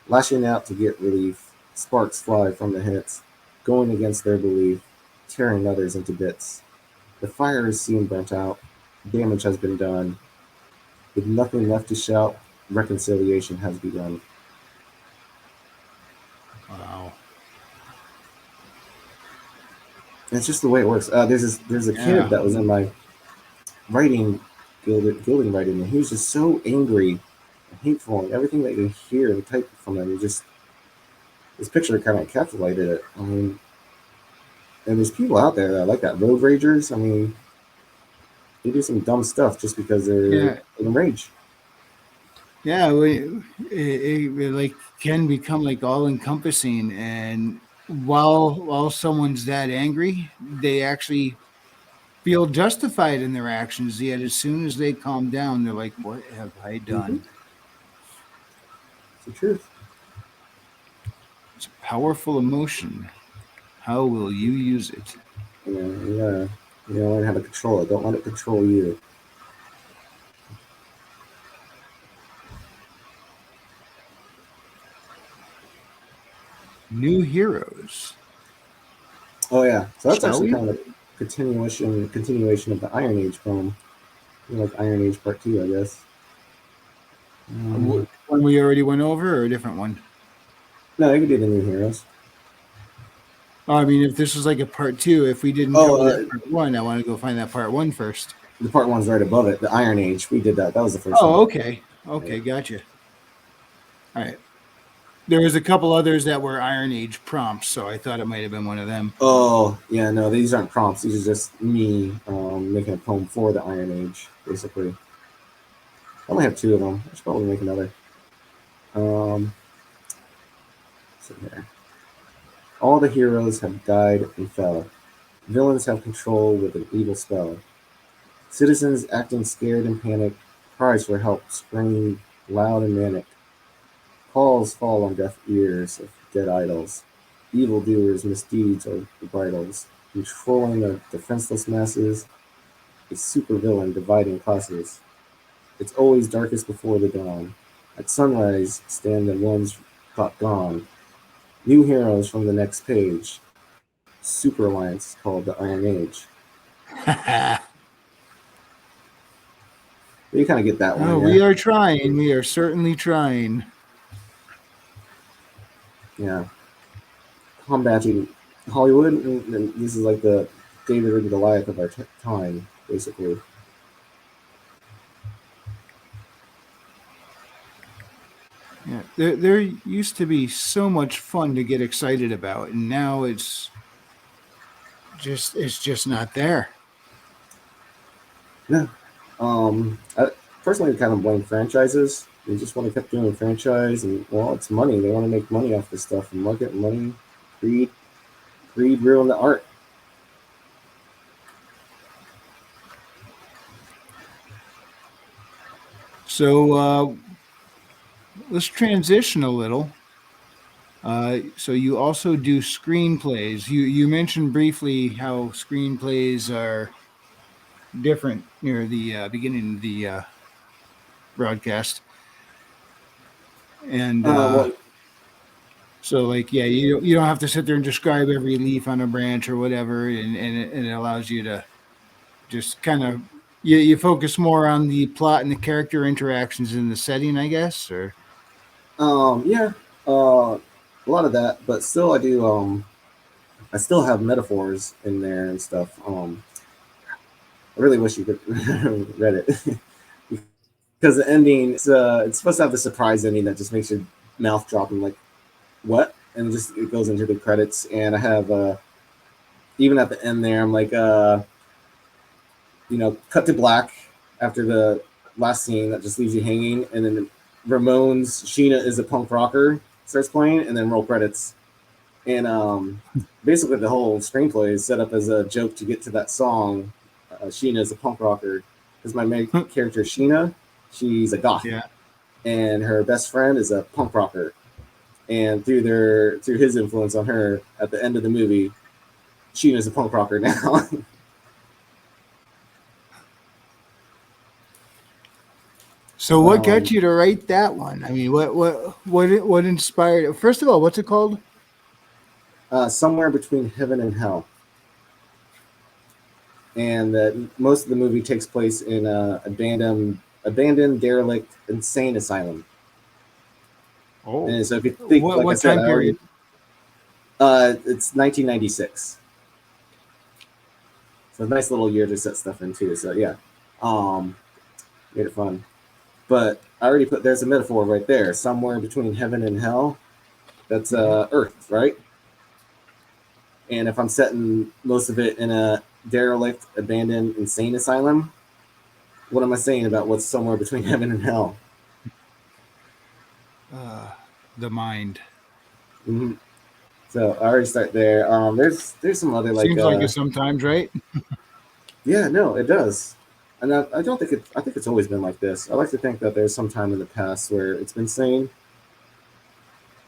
Speaker 2: Lashing out to get relief, sparks fly from the hits, going against their belief, tearing others into bits. The fire is soon burnt out, damage has been done. With nothing left to shout, reconciliation has begun.
Speaker 1: Wow.
Speaker 2: And it's just the way it works. There's a kid
Speaker 1: Yeah.
Speaker 2: that was in my writing gilding writing, and he was just so angry and hateful, and everything that you hear and type from him, you just this picture kind of encapsulated it. I mean, and there's people out there that are like that, road ragers. I mean, they do some dumb stuff just because they're
Speaker 1: Yeah.
Speaker 2: in a rage.
Speaker 1: Yeah. It like can become like all encompassing. And while someone's that angry, they actually feel justified in their actions. Yet as soon as they calm down, they're like, what have I
Speaker 2: Mm-hmm.
Speaker 1: done?
Speaker 2: It's the truth.
Speaker 1: It's a powerful emotion. How will you use it?
Speaker 2: You gotta learn how to control it. Don't let it control you.
Speaker 1: New heroes.
Speaker 2: Oh yeah, so that's
Speaker 1: Shall
Speaker 2: actually
Speaker 1: we?
Speaker 2: kind of a continuation of the Iron Age poem. Like Iron Age Part Two, I guess.
Speaker 1: One we already went over or a different one?
Speaker 2: No, you could do the new heroes.
Speaker 1: Oh, I mean, if this was like a part two, if we didn't
Speaker 2: Oh,
Speaker 1: cover that part one, I want to go find that part one first.
Speaker 2: the Part One's right above it. The Iron Age. We did that. That was the first
Speaker 1: Oh,
Speaker 2: one.
Speaker 1: okay.
Speaker 2: Yeah.
Speaker 1: Okay, gotcha. All right. There was a couple others that were Iron Age prompts, so I thought it might have been one of them.
Speaker 2: Oh, yeah. No, these aren't prompts. These are just me making a poem for the Iron Age, basically. I only have two of them. I should probably make another. Um, so here. All the heroes have died and fell. Villains have control with an evil spell. Citizens acting scared and panicked, cries for help scream loud and manic. Calls fall on deaf ears of dead idols. Evildoers' misdeeds are the bridles. Controlling the defenseless masses, a supervillain dividing classes. It's always darkest before the dawn. At sunrise stand the ones thought gone. New heroes from the next page. Super alliance called the Iron Age. But you kind of get that one,
Speaker 1: Oh,
Speaker 2: yeah.
Speaker 1: we are trying. We are certainly trying.
Speaker 2: Yeah. Combating Hollywood, and this is like the David and Goliath of our time, basically.
Speaker 1: Yeah, there used to be so much fun to get excited about, and now it's just not there.
Speaker 2: Yeah. I personally kind of blame franchises. They just want to keep doing franchise, and well, it's money. They want to make money off this stuff, and market money, greed, greed ruin the art.
Speaker 1: So let's transition a little. So you also do screenplays. You mentioned briefly how screenplays are different near the beginning of the broadcast, and
Speaker 2: Well,
Speaker 1: so like yeah, you don't have to sit there and describe every leaf on a branch or whatever, and it allows you to just kind of you focus more on the plot and the character interactions in the setting, I guess, or
Speaker 2: yeah, a lot of that, but still, I do. I still have metaphors in there and stuff. I really wish you could read it because the ending it's supposed to have the surprise ending that just makes your mouth drop and like what, and it goes into the credits. And I have even at the end there, I'm like cut to black after the last scene that just leaves you hanging, and then Ramones Sheena is a punk rocker starts playing, and then roll credits. And basically, the whole screenplay is set up as a joke to get to that song. Sheena is a punk rocker because my main character Sheena, she's a goth,
Speaker 1: Yeah.
Speaker 2: and her best friend is a punk rocker. And through his influence on her, at the end of the movie, Sheena's a punk rocker now.
Speaker 1: So what got you to write that one? I mean, what inspired it? First of all, what's it called?
Speaker 2: Somewhere between heaven and hell. And most of the movie takes place in a abandoned, derelict, insane asylum.
Speaker 1: Oh,
Speaker 2: And so if you think, like I
Speaker 1: what
Speaker 2: said,
Speaker 1: time period?
Speaker 2: It's 1996. So a nice little year to set stuff in too. So yeah, made it fun. But I already put there's a metaphor right there. Somewhere between heaven and hell. That's Earth, right? And if I'm setting most of it in a derelict, abandoned, insane asylum, what am I saying about what's somewhere between heaven and hell?
Speaker 1: The mind.
Speaker 2: Mm-hmm. So I already start there. There's some other like
Speaker 1: Seems like it sometimes, right?
Speaker 2: yeah, no, it does. And I don't think it. I think it's always been like this. I like to think that there's some time in the past where it's been sane.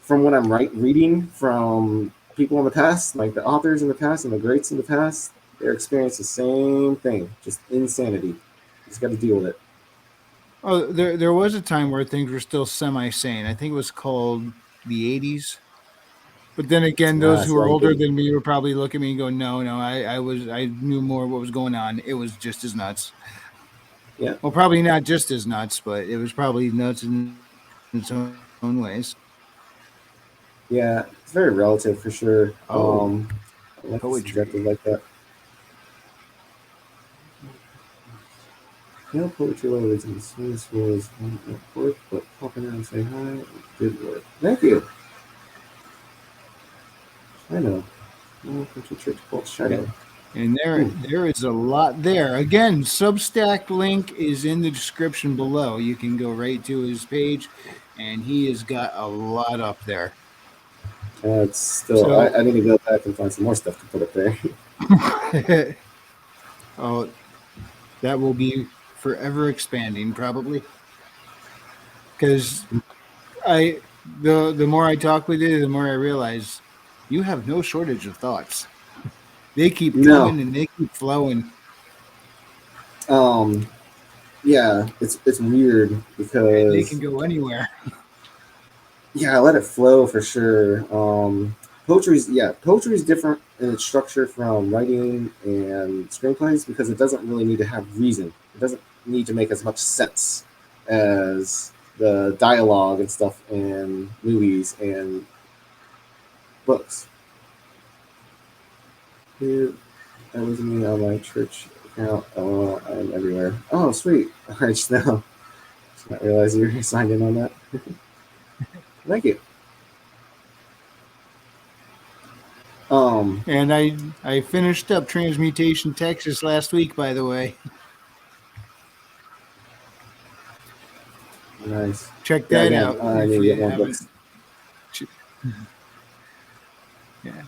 Speaker 2: From what I'm reading from people in the past, like the authors in the past and the greats in the past, they're experiencing the same thing, just insanity. You just got to deal with it.
Speaker 1: Oh, there was a time where things were still semi-sane. I think it was called the 80s. But then again, those who
Speaker 2: So
Speaker 1: are
Speaker 2: I
Speaker 1: older
Speaker 2: did.
Speaker 1: than me would probably look at me and go, "No, I knew more what was going on. It was just as nuts."
Speaker 2: Yeah,
Speaker 1: Well, probably not just as nuts, but it was probably nuts in its own ways.
Speaker 2: yeah, it's very relative for sure.
Speaker 1: Oh,
Speaker 2: I like the
Speaker 1: poetry.
Speaker 2: subjective like that. No poetry lovers in the Swiss was at work, but popping out and say hi. Good work. Thank you. Shadow. No country church called Shadow.
Speaker 1: And
Speaker 2: Hmm.
Speaker 1: there is a lot there. Again, Substack link is in the description below. You can go right to his page, and he has got a lot up there.
Speaker 2: It's still.
Speaker 1: So,
Speaker 2: I need to go back and find some more stuff to put up there.
Speaker 1: oh, that will be forever expanding, probably, because the more I talk with you, the more I realize you have no shortage of thoughts. They keep
Speaker 2: No.
Speaker 1: coming and they keep flowing.
Speaker 2: Um. Yeah. It's weird
Speaker 1: And they can
Speaker 2: because
Speaker 1: go anywhere.
Speaker 2: yeah, I let it flow for sure. Poetry's different in its structure from writing and screenplays because it doesn't really need to have reason. It doesn't need to make as much sense as the dialogue and stuff in movies and books. Here, that was me on my church account. Oh, I'm everywhere. Oh, sweet. I just now just not realize you're signed in on that. Thank you. Um,
Speaker 1: And I finished up Transmutation Texas last week, by the way.
Speaker 2: nice.
Speaker 1: Check
Speaker 2: Yeah,
Speaker 1: that
Speaker 2: again,
Speaker 1: out
Speaker 2: I
Speaker 1: if
Speaker 2: need to get
Speaker 1: you
Speaker 2: more
Speaker 1: haven't.
Speaker 2: books.
Speaker 1: Yeah.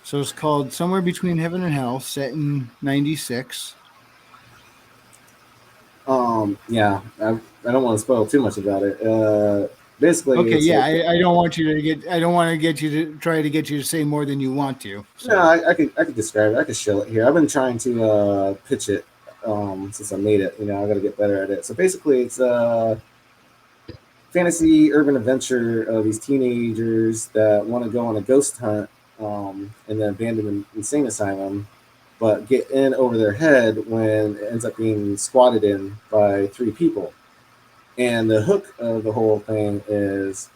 Speaker 1: So it's called Somewhere Between Heaven and Hell, set in '96.
Speaker 2: Yeah, I don't want to spoil too much about it. Basically,
Speaker 1: Okay,
Speaker 2: it's
Speaker 1: yeah,
Speaker 2: like
Speaker 1: I don't want you to get. I don't want to get you to try to get you to say more than you want to.
Speaker 2: no,
Speaker 1: So
Speaker 2: I could describe it. I could show it here. I've been trying to pitch it since I made it. You know, I got to get better at it. So basically, it's a fantasy urban adventure of these teenagers that want to go on a ghost hunt in an abandoned insane asylum, but get in over their head when it ends up being squatted in by three people. And the hook of the whole thing is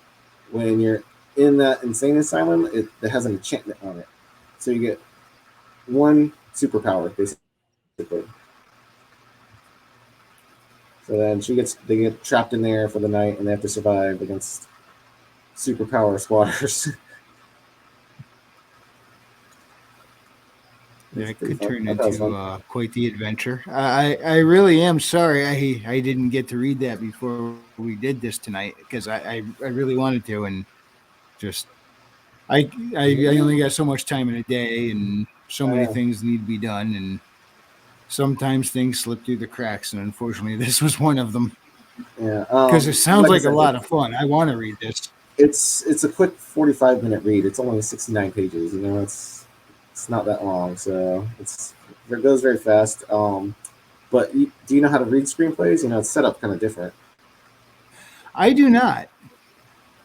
Speaker 2: when you're in that insane asylum, it has an enchantment on it. So you get one superpower, basically. So then they get trapped in there for the night and they have to survive against superpower squatters. It's
Speaker 1: that
Speaker 2: pretty
Speaker 1: could
Speaker 2: fun.
Speaker 1: turn
Speaker 2: I thought it was
Speaker 1: into
Speaker 2: fun.
Speaker 1: quite the adventure. I really am sorry I didn't get to read that before we did this tonight because I really wanted to and just I only got so much time in a day and so many
Speaker 2: Yeah,
Speaker 1: things need to be done and sometimes things slip through the cracks and unfortunately this was one of them
Speaker 2: yeah.
Speaker 1: because it sounds
Speaker 2: Like I
Speaker 1: like a
Speaker 2: said,
Speaker 1: lot of fun. I want to read this.
Speaker 2: it's a quick 45-minute read. It's only 69 pages. It's not that long, so it goes very fast. But do you know how to read screenplays? It's set up kind of different.
Speaker 1: I do not.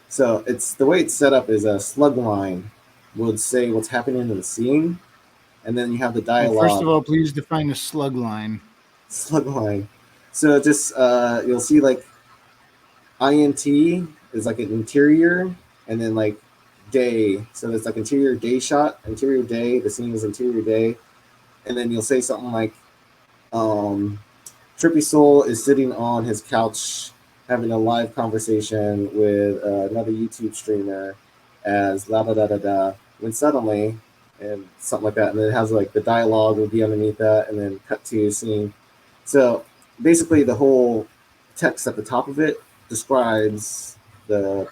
Speaker 2: So it's the way it's set up is a slug line would say what's happening in the scene, and then you have the
Speaker 1: Well, first of
Speaker 2: dialogue
Speaker 1: all, please define a slug line.
Speaker 2: slug line. So just you'll see like int is like an interior, and then like day. So there's like interior day shot, interior day. The scene is interior day, and then you'll say something like, um, Trippy Soul is sitting on his couch having a live conversation with another YouTube streamer as la da da da da. When suddenly, and something like that, and then it has like the dialogue will be underneath that, and then cut to a scene. So basically, the whole text at the top of it describes the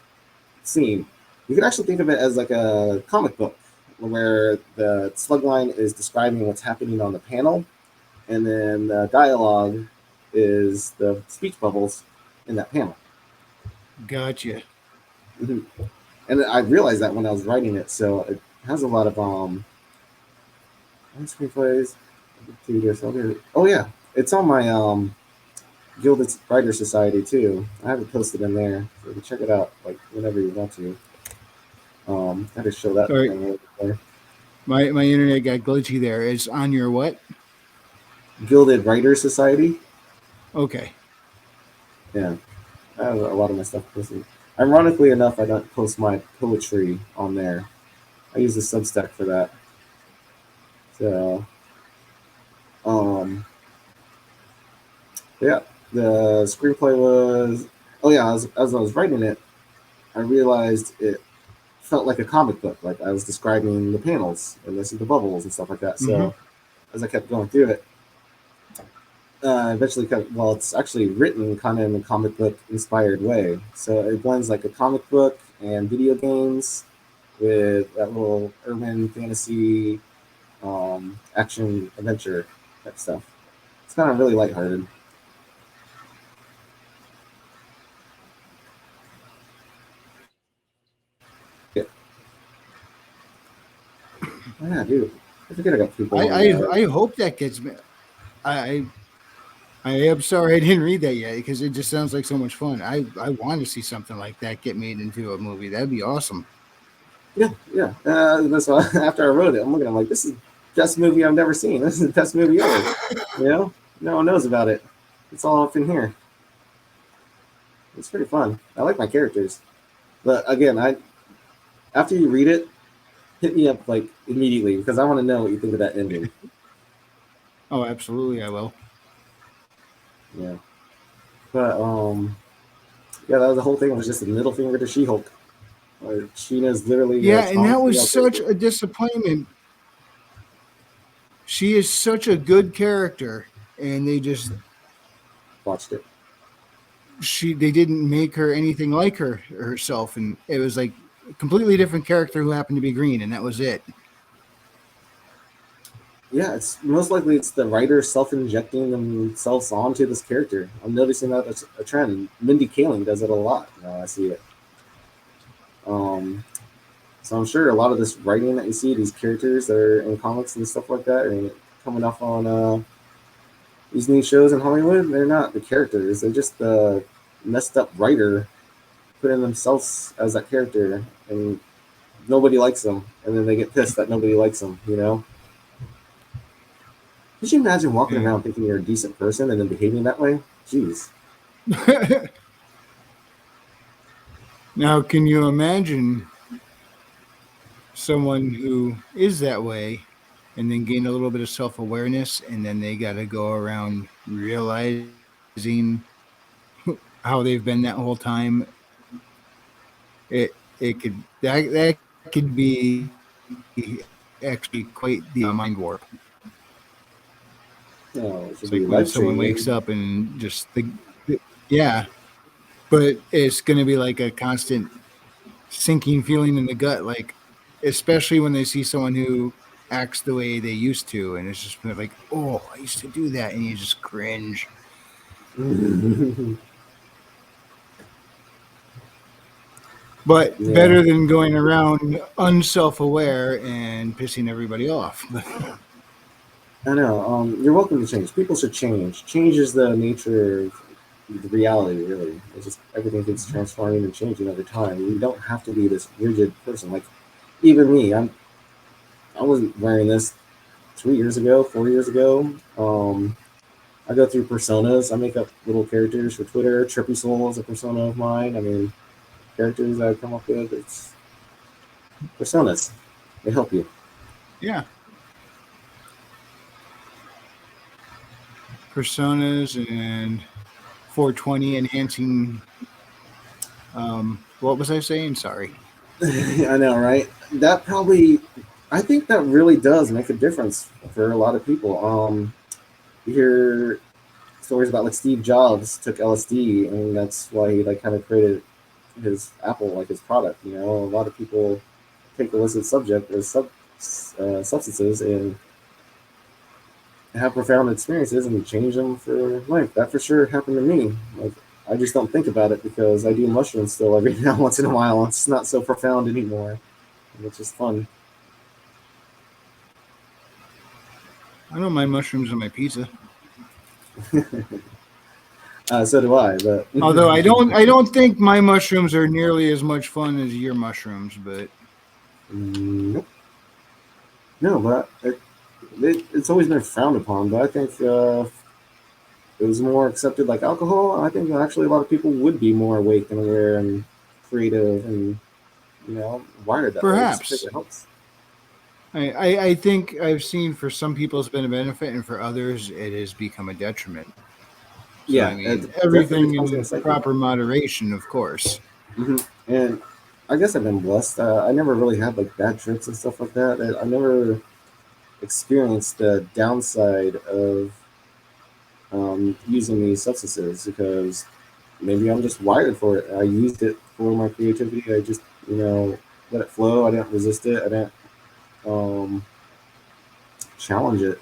Speaker 2: scene. You could actually think of it as like a comic book where the slug line is describing what's happening on the panel, and then the dialogue is the speech bubbles in that panel.
Speaker 1: Gotcha.
Speaker 2: Mhm. And I realized that when I was writing it, so it has a lot of screenplays. Oh yeah, it's on my Gilded Writer Society too. I have it posted in there, so you can check it out like whenever you want to. I just show that
Speaker 1: Sorry,
Speaker 2: thing right there.
Speaker 1: my internet got glitchy there. It's on your what?
Speaker 2: Gilded Writer Society.
Speaker 1: Okay.
Speaker 2: Yeah, I have a lot of my stuff posted. Ironically enough, I don't post my poetry on there. I use the Substack for that. So, um, yeah, the screenplay was. Oh yeah, as I was writing it, I realized it felt like a comic book. Like I was describing the panels and this is the bubbles and stuff like that.
Speaker 1: Mm-hmm.
Speaker 2: So as I kept going through it, eventually, well, it's actually written kind of in a comic book inspired way. So it blends like a comic book and video games with that little urban fantasy, action adventure type stuff. It's kind of really lighthearted. Yeah, oh, yeah, dude. I forget I got people on.
Speaker 1: I hope that gets me. I I am sorry I didn't read that yet because it just sounds like so much fun. I want to see something like that get made into a movie. That'd be awesome.
Speaker 2: Yeah, yeah. That's why after I wrote it, I'm looking. I'm like, this is the best movie I've never seen. This is the best movie ever. No one knows about it. It's all up in here. It's pretty fun. I like my characters, but again, I after you read it, hit me up like immediately because I want to know what you think of that ending.
Speaker 1: Oh, absolutely, I will.
Speaker 2: Yeah, but yeah, that was the whole thing. Was just a middle finger to She-Hulk. Sheena's literally a
Speaker 1: Yeah, and
Speaker 2: strong
Speaker 1: that was
Speaker 2: female
Speaker 1: such
Speaker 2: character.
Speaker 1: a disappointment. She is such a good character, and
Speaker 2: Watched it.
Speaker 1: they didn't make her anything like herself, and it was like a completely different character who happened to be green, and that was it.
Speaker 2: Yeah, it's most likely it's the writer self-injecting themselves onto this character. I'm noticing that it's a trend. Mindy Kaling does it a lot. I see it. Um, so I'm sure a lot of this writing that you see, these characters that are in comics and stuff like that, are coming up on these new shows in Hollywood. They're not the characters; they're just the messed up writer putting themselves as that character, and nobody likes them, and then they get pissed that nobody likes them. Could you imagine walking
Speaker 1: Yeah.
Speaker 2: around thinking you're a decent person and then behaving that way? Jeez.
Speaker 1: Now, can you imagine someone who is that way and then gain a little bit of self awareness, and then they got to go around realizing how they've been that whole time? It that could be actually quite the mind warp.
Speaker 2: No, it should
Speaker 1: It's
Speaker 2: be
Speaker 1: like when
Speaker 2: life
Speaker 1: someone
Speaker 2: changing.
Speaker 1: wakes up and just yeah, but it's going to be like a constant sinking feeling in the gut, like especially when they see someone who acts the way they used to, and it's just like, oh, I used to do that, and you just cringe. But
Speaker 2: Yeah,
Speaker 1: better than going around unself-aware and pissing everybody off.
Speaker 2: I know. You're welcome to change. People should change. Change is the nature of the reality, really. It's just everything keeps transforming and changing over time. You don't have to be this rigid person. Like even me, I wasn't wearing this 3 years ago, 4 years ago. I go through personas. I make up little characters for Twitter. Trippy Soul is a persona of mine. I mean, characters I come up with. It's personas. They help you.
Speaker 1: Yeah, personas and 420 enhancing. What was I saying? Sorry.
Speaker 2: I know, right? That probably, I think that really does make a difference for a lot of people. You hear stories about like Steve Jobs took LSD, and that's why he like kind of created his Apple, like his product. You know, a lot of people take illicit subject or substances and have profound experiences and change them for life. That for sure happened to me. Like I just don't think about it because I do mushrooms still every now once in a while. It's not so profound anymore. And it's just fun.
Speaker 1: I don't mind mushrooms on my pizza.
Speaker 2: So do I, but
Speaker 1: Although I don't think my mushrooms are nearly as much fun as your mushrooms, but
Speaker 2: nope. No, but it's always been frowned upon. But I think it was more accepted like alcohol. I think actually a lot of people would be more awake and aware and creative and wired that way. Just think
Speaker 1: perhaps.
Speaker 2: it helps.
Speaker 1: I think I've seen for some people it's been a benefit, and for others it has become a detriment. So I
Speaker 2: Yeah, it
Speaker 1: mean,
Speaker 2: definitely
Speaker 1: everything
Speaker 2: becomes in a
Speaker 1: in
Speaker 2: cycle.
Speaker 1: proper moderation, of course.
Speaker 2: And I guess I've been blessed. I never really had like bad trips and stuff like that. I never experienced the downside of using these substances because maybe I'm just wired for it. I used it for my creativity. I just let it flow. I didn't resist it. I didn't um, challenge it.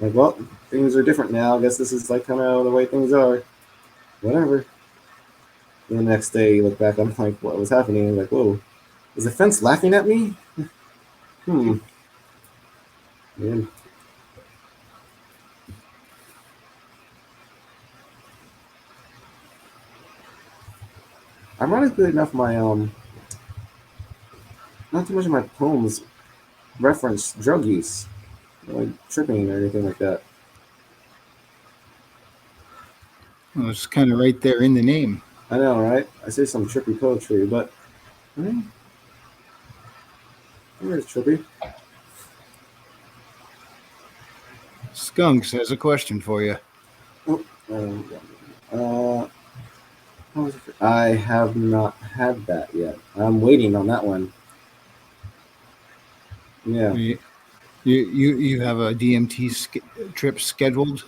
Speaker 2: Like, well, things are different now. I guess this is like kind of the way things are. Whatever. And the next day, you look back. I'm like, what was happening? I'm like, whoa, is the fence laughing at me? Hmm. Man. Ironically enough, my not too much of my poems reference drug use, like tripping or anything like that.
Speaker 1: Well, it's kind of right there in the name.
Speaker 2: I know, right? I say some trippy poetry, but where's trippy?
Speaker 1: Skunks has a question for you.
Speaker 2: Oh, uh, I have not had that yet. I'm waiting on that one. Yeah,
Speaker 1: You have a DMT trip scheduled?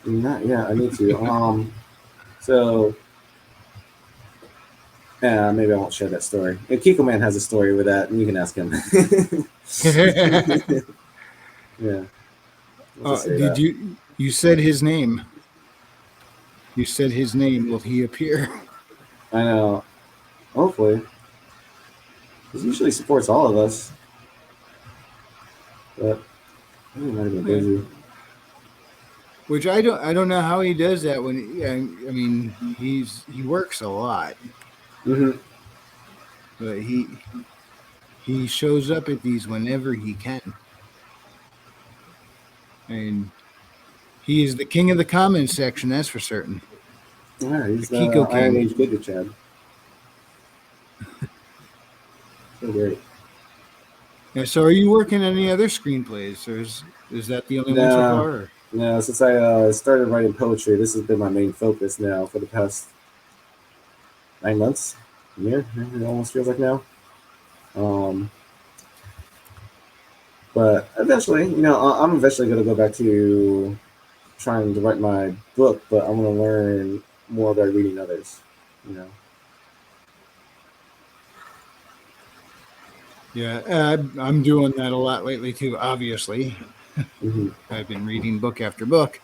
Speaker 2: not yet. I need to. So yeah, maybe I won't share that story. Kiko Man has a story with that, and you can ask him. Yeah, let's just say
Speaker 1: Did
Speaker 2: that.
Speaker 1: you said his name? You said his name. Will he appear?
Speaker 2: I know. Hopefully, he usually supports all of us, but he might have been
Speaker 1: Yeah.
Speaker 2: busy.
Speaker 1: Which I don't know how he does that when I mean he works a lot,
Speaker 2: Hmm.
Speaker 1: but he shows up at these whenever he can, and he is the king of the comments section. That's for certain.
Speaker 2: Yeah,
Speaker 1: The
Speaker 2: he's the
Speaker 1: Kiko
Speaker 2: Iron
Speaker 1: King.
Speaker 2: Age Giga Chad. So great.
Speaker 1: Yeah, so are you working on any other screenplays, or is that the only one so
Speaker 2: No,
Speaker 1: far? Or?
Speaker 2: no. Since I started writing poetry, this has been my main focus now for the past 9 months, a year. It almost feels like now. Um, but eventually, I'm eventually going to go back to trying to write my book, but I'm going to learn more by reading others. You know.
Speaker 1: Yeah, I'm doing that a lot lately too. Obviously,
Speaker 2: Hmm.
Speaker 1: I've been reading book after book,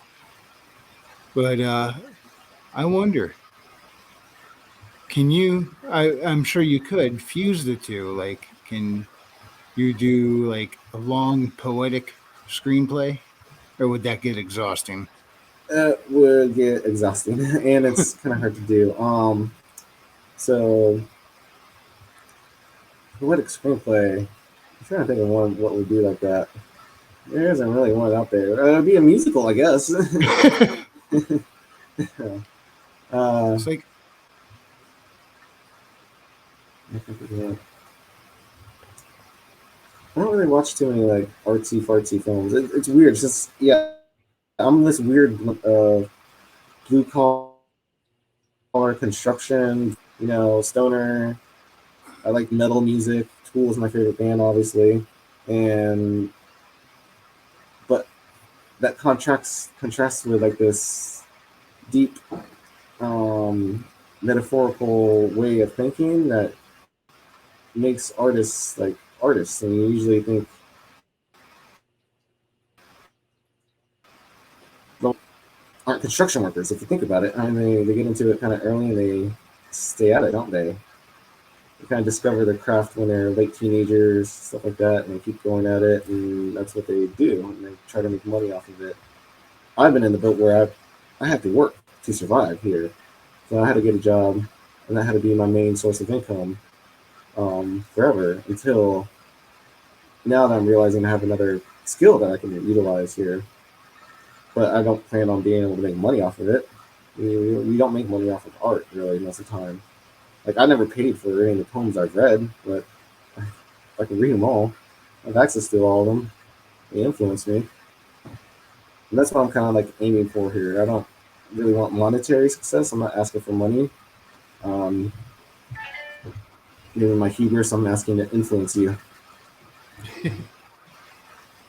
Speaker 1: but I wonder, can you? I'm sure you could fuse the two. Like, can you do like a long poetic screenplay, or would that get exhausting?
Speaker 2: It would get exhausting, and it's kind of hard to do. So poetic screenplay. I'm trying to think of one what would be like that. There isn't really one out there. It'd be a musical, I guess. uh,
Speaker 1: It's like,
Speaker 2: I don't really watch too many like artsy fartsy films. It's weird. It's just yeah, I'm this weird blue collar construction, stoner. I like metal music. Tool is my favorite band, obviously, and but that contrasts with like this deep metaphorical way of thinking that makes artists like artists. And you usually think well, aren't construction workers if you think about it. I mean, they get into it kind of early and they stay at it, don't they? They kind of discover their craft when they're late teenagers, stuff like that, and they keep going at it, and that's what they do. And they try to make money off of it. I've been in the boat where I had to work to survive here, so I had to get a job, and that had to be my main source of income forever until now that I'm realizing I have another skill that I can utilize here. But I don't plan on being able to make money off of it. We don't make money off of art really most of the time. Like I never paid for any of the poems I've read, but I can read them all. I have access to all of them. They influence me, and that's what I'm kind of like aiming for here. I don't really want monetary success. I'm not asking for money. Um, Given my hubris, I'm asking to influence you.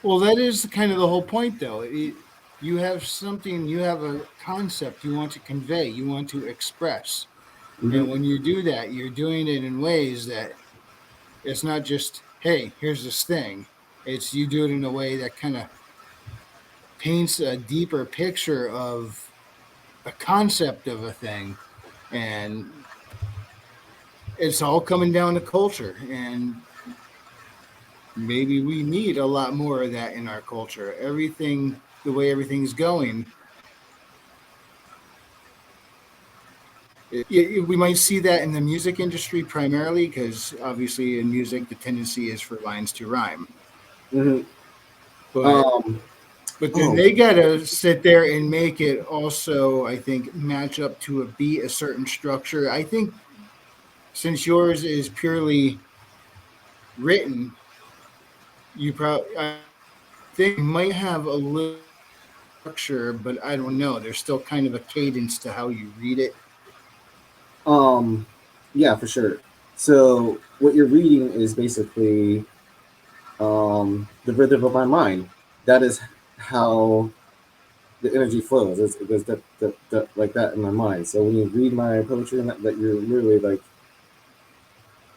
Speaker 1: well, that is kind of the whole point, though. You have something, you have a concept you want to convey, you want to express.
Speaker 2: Hmm.
Speaker 1: And when you do that, you're doing it in ways that it's not just, hey, here's this thing. It's you do it in a way that kind of paints a deeper picture of a concept of a thing. And it's all coming down to culture. And maybe we need a lot more of that in our culture. Everything, the way everything's going, we might see that in the music industry primarily because obviously in music the tendency is for lines to rhyme.
Speaker 2: Hmm.
Speaker 1: But
Speaker 2: Um.
Speaker 1: then
Speaker 2: Oh.
Speaker 1: they gotta sit there and make it also, I think, match up to a beat, a certain structure. I think since yours is purely written, you probably I think you might have a little structure, but I don't know. There's still kind of a cadence to how you read it.
Speaker 2: Um. Yeah, for sure. So what you're reading is basically the rhythm of my mind. That is how the energy flows. It goes like that in my mind. So when you read my poetry, and that you're literally like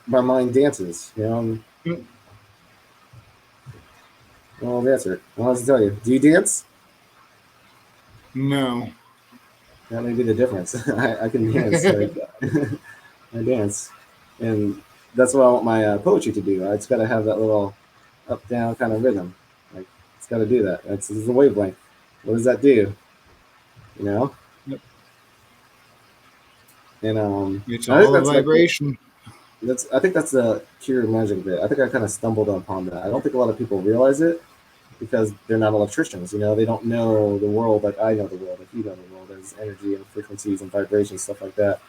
Speaker 2: my mind dances. Well, dancer. Well, I was to tell you, do you dance?
Speaker 1: No.
Speaker 2: That may be the difference. I can dance. Like I dance, and that's what I want my poetry to do. It's got to have that little up down kind of rhythm. Like it's got to do that. It's a wavelength. What does that do? You know? And
Speaker 1: It's
Speaker 2: I think
Speaker 1: all a
Speaker 2: that's like
Speaker 1: vibration.
Speaker 2: I think that's the pure magic bit. I think I kind of stumbled upon that. I don't think a lot of people realize it because they're not electricians. They don't know the world like I know the world, like you know the world. There's energy and frequencies and vibrations, stuff like that.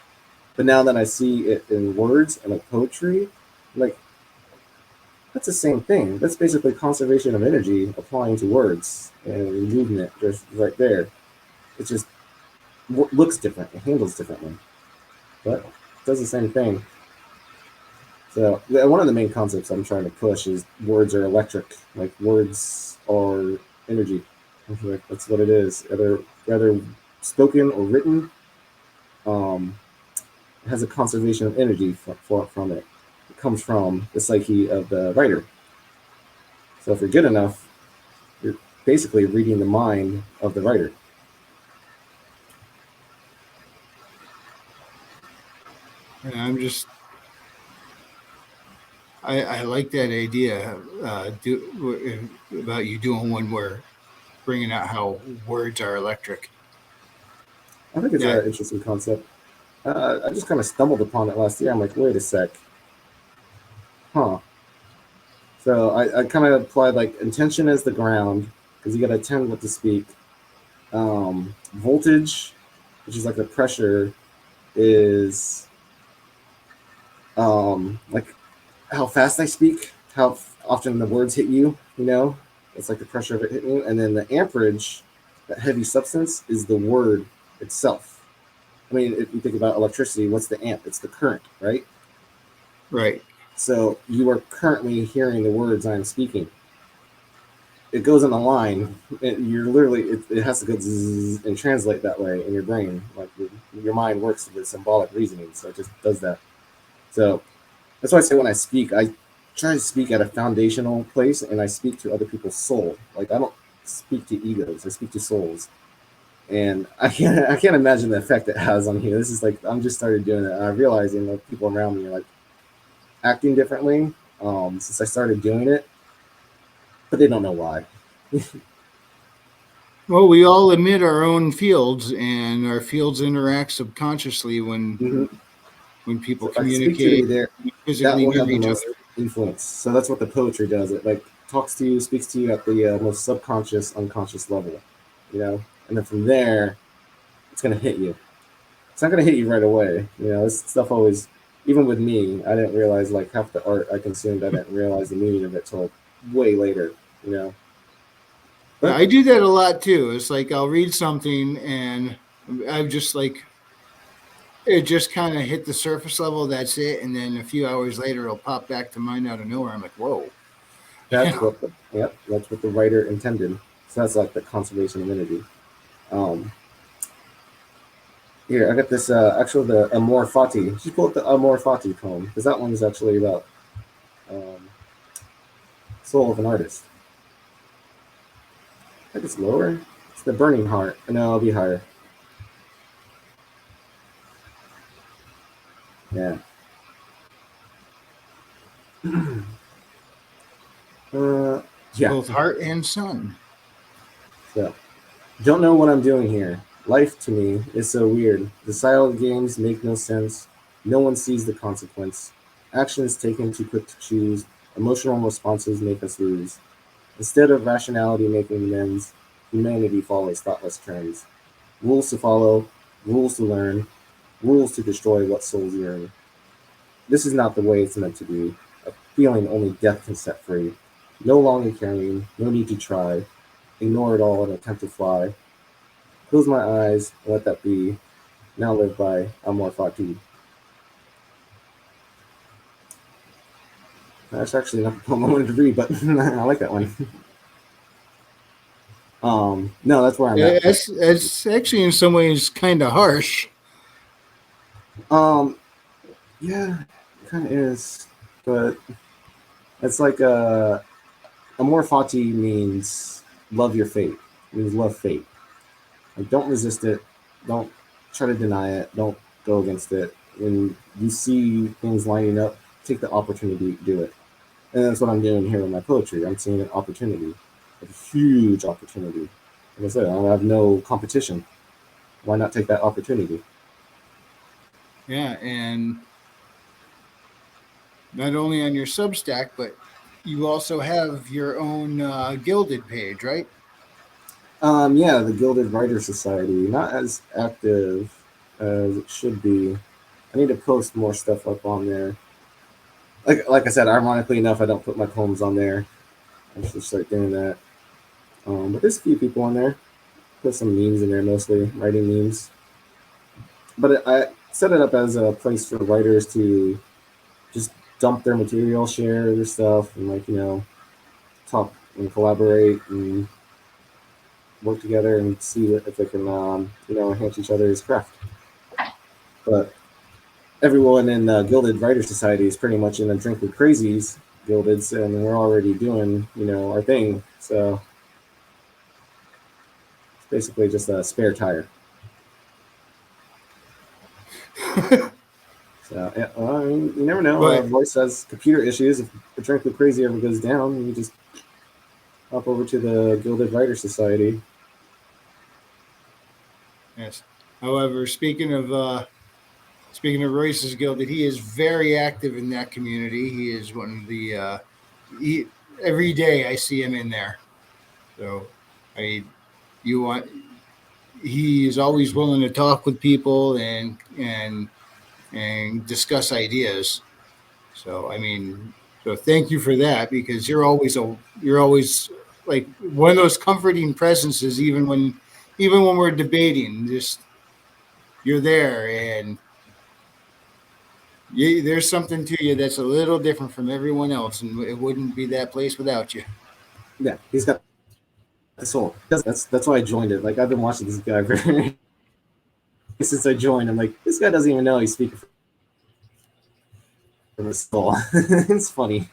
Speaker 2: But now that I see it in words and like poetry, like that's the same thing. That's basically conservation of energy applying to words and movement just right there. It just looks different. It handles differently, but it does the same thing. So one of the main concepts I'm trying to push is words are electric. Like words are energy. Like, that's what it is. Either spoken or written, um, it has a conservation of energy from it. It comes from the psyche of the writer. So if you're good enough, you're basically reading the mind of the writer.
Speaker 1: And I like that idea. About you doing one where bringing out how words are electric.
Speaker 2: I think it's
Speaker 1: Yeah,
Speaker 2: an interesting concept. I just kind of stumbled upon it last year. I'm like, wait a sec, huh? So I kind of applied like intention as the ground because you got to attend what to speak. Voltage, which is like the pressure, is like how fast I speak, how often the words hit you. It's like the pressure of it hitting you. And then the amperage, that heavy substance, is the word itself. I mean, if you think about electricity, what's the amp? It's the current, right?
Speaker 1: right.
Speaker 2: So you are currently hearing the words I'm speaking. It goes in a line. You're literally, it has to go zzz and translate that way in your brain. Like your mind works with symbolic reasoning, so it just does that. So that's why I say when I speak, I try to speak at a foundational place, and I speak to other people's soul. Like I don't speak to egos; I speak to souls. And I can't imagine the effect it has on you. This is like I'm just started doing it, and I'm realizing that people around me are like acting differently since I started doing it, but they don't know why.
Speaker 1: Well, we all emit our own fields, and our fields interact subconsciously
Speaker 2: Mhm.
Speaker 1: when people
Speaker 2: So if I speak to
Speaker 1: communicate
Speaker 2: you there, that
Speaker 1: physically
Speaker 2: will
Speaker 1: near
Speaker 2: have the
Speaker 1: each
Speaker 2: most
Speaker 1: other.
Speaker 2: influence. So that's what the poetry does. It like talks to you, speaks to you at the most subconscious, unconscious level, and then from there, it's gonna hit you. It's not gonna hit you right away. This stuff always, even with me, I didn't realize like half the art I consumed. I didn't realize the meaning of it till way later. You know,
Speaker 1: Yeah,
Speaker 2: but
Speaker 1: I do that a lot too. It's like I'll read something and I'm just like it just kind of hit the surface level. That's it, and then a few hours later, it'll pop back to mind out of nowhere. I'm like, whoa.
Speaker 2: that's what that's what the writer intended. So that's like the conservation of energy. Um, Here, I got this actually the Amor Fati. She pulled the Amor Fati poem because that one is actually about um, soul of an artist. I think it's lower. It's the Burning Heart. No, I'll be higher. Yeah. Uh, yeah.
Speaker 1: Both heart and sun.
Speaker 2: So, don't know what I'm doing here. Life to me is so weird. The silent games make no sense. No one sees the consequence. Actions taken too quick to choose. Emotional responses make us lose. Instead of rationality making amends, humanity follows thoughtless trends. Rules to follow, rules to learn, rules to destroy what souls yearn. This is not the way it's meant to be. A feeling only death can set free. No longer carrying, no need to try. Ignore it all and attempt to fly. Close my eyes and let that be. Now live by Amor Fati. That's actually not the poem I wanted to read, but I like that one. No, that's where I'm at.
Speaker 1: It's actually in some ways kind of harsh.
Speaker 2: Um, yeah, it kind of is, but it's like Amor Fati means love your fate. It means love fate. Like don't resist it. Don't try to deny it. Don't go against it. When you see things lining up, take the opportunity to do it. And that's what I'm doing here with my poetry. I'm seeing an opportunity, a huge opportunity. Like I said, I have no competition. Why not take that opportunity?
Speaker 1: Yeah, and not only on your Substack, but you also have your own Gilded page, right?
Speaker 2: Yeah, the Gilded Writer Society, not as active as it should be. I need to post more stuff up on there. Like I said, ironically enough, I don't put my poems on there. I should start doing that. But there's a few people on there. Put some memes in there, mostly writing memes. But I set it up as a place for writers to just dump their material, share their stuff, and talk and collaborate and work together and see if they can, enhance each other's craft. But everyone in Gilded Writers Society is pretty much in a Drink with Crazies Gildeds, and we're already doing, our thing. So it's basically just a spare tire. So yeah, I mean, you never know.
Speaker 1: But
Speaker 2: Voice has computer issues. If the Drink with Crazy ever goes down, you just hop over to the Gilded Writers Society.
Speaker 1: yes. However, speaking of Royce's Gilded, he is very active in that community. He is one of the he, every day I see him in there. So I you want he is always willing to talk with people and discuss ideas. So I mean, so thank you for that because you're always like one of those comforting presences even when we're debating. Just you're there and there's something to you that's a little different from everyone else, and it wouldn't be that place without you.
Speaker 2: Yeah, he's got the soul. That's why I joined it. Like I've been watching this guy very since I joined. I'm like, this guy doesn't even know he's speaking from his soul. It's funny.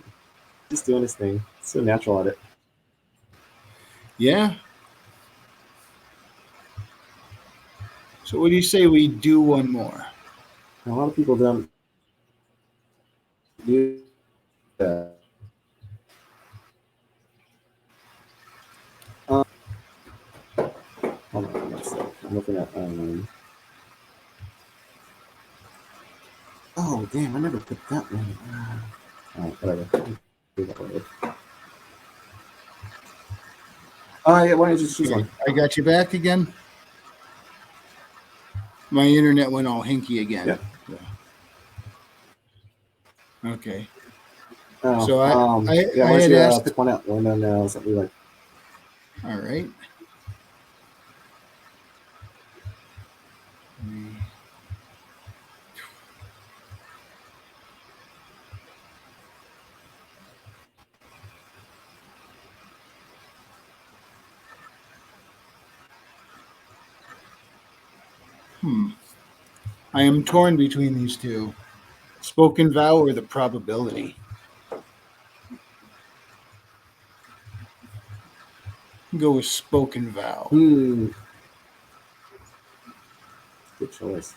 Speaker 2: He's doing his thing. So natural at it.
Speaker 1: Yeah. So what do you say we do one more?
Speaker 2: A lot of people don't do that. Hold on, I'm looking at. Oh damn! I never put that one. Alright, whatever. Do that later. Yeah, why don't you just choose one?
Speaker 1: I got you back again. My internet went all hinky again.
Speaker 2: Yeah.
Speaker 1: Okay.
Speaker 2: Oh,
Speaker 1: So
Speaker 2: yeah. Why don't
Speaker 1: had
Speaker 2: you
Speaker 1: asked.
Speaker 2: pick one out? One on something you like.
Speaker 1: All right. I am torn between these two: spoken vow or the probability. Go with spoken vow.
Speaker 2: Good choice.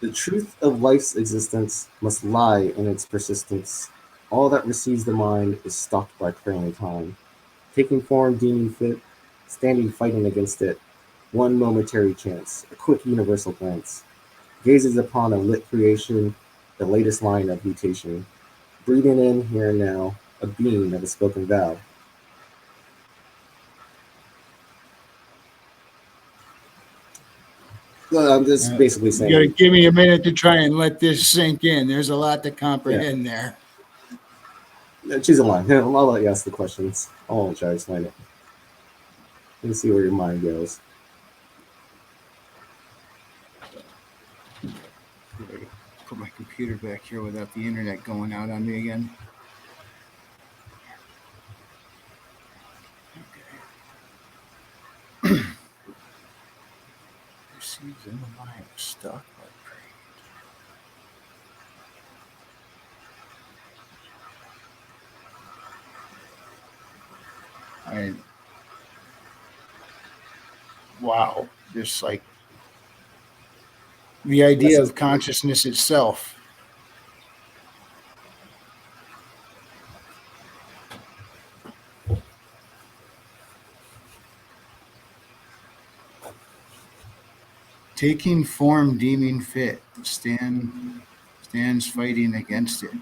Speaker 2: The truth of life's existence must lie in its persistence. All that receives the mind is stalked by preying time, taking form deeming fit, standing fighting against it. One momentary chance, a quick universal glance, gazes upon a lit creation, the latest line of mutation, breathing in here and now, a beam of a spoken vow. I'm just basically saying.
Speaker 1: You got to give me a minute to try and let this sink in. There's a lot to comprehend there.
Speaker 2: Choose a line. I'll let you ask the questions. I won't try to explain it. Let me see where your mind goes.
Speaker 1: Put my computer back here without the internet going out on me again. Okay. Receives in the mind stuck like prayed. Wow. Just like the idea of consciousness itself. Taking form deeming fit, stands fighting against it.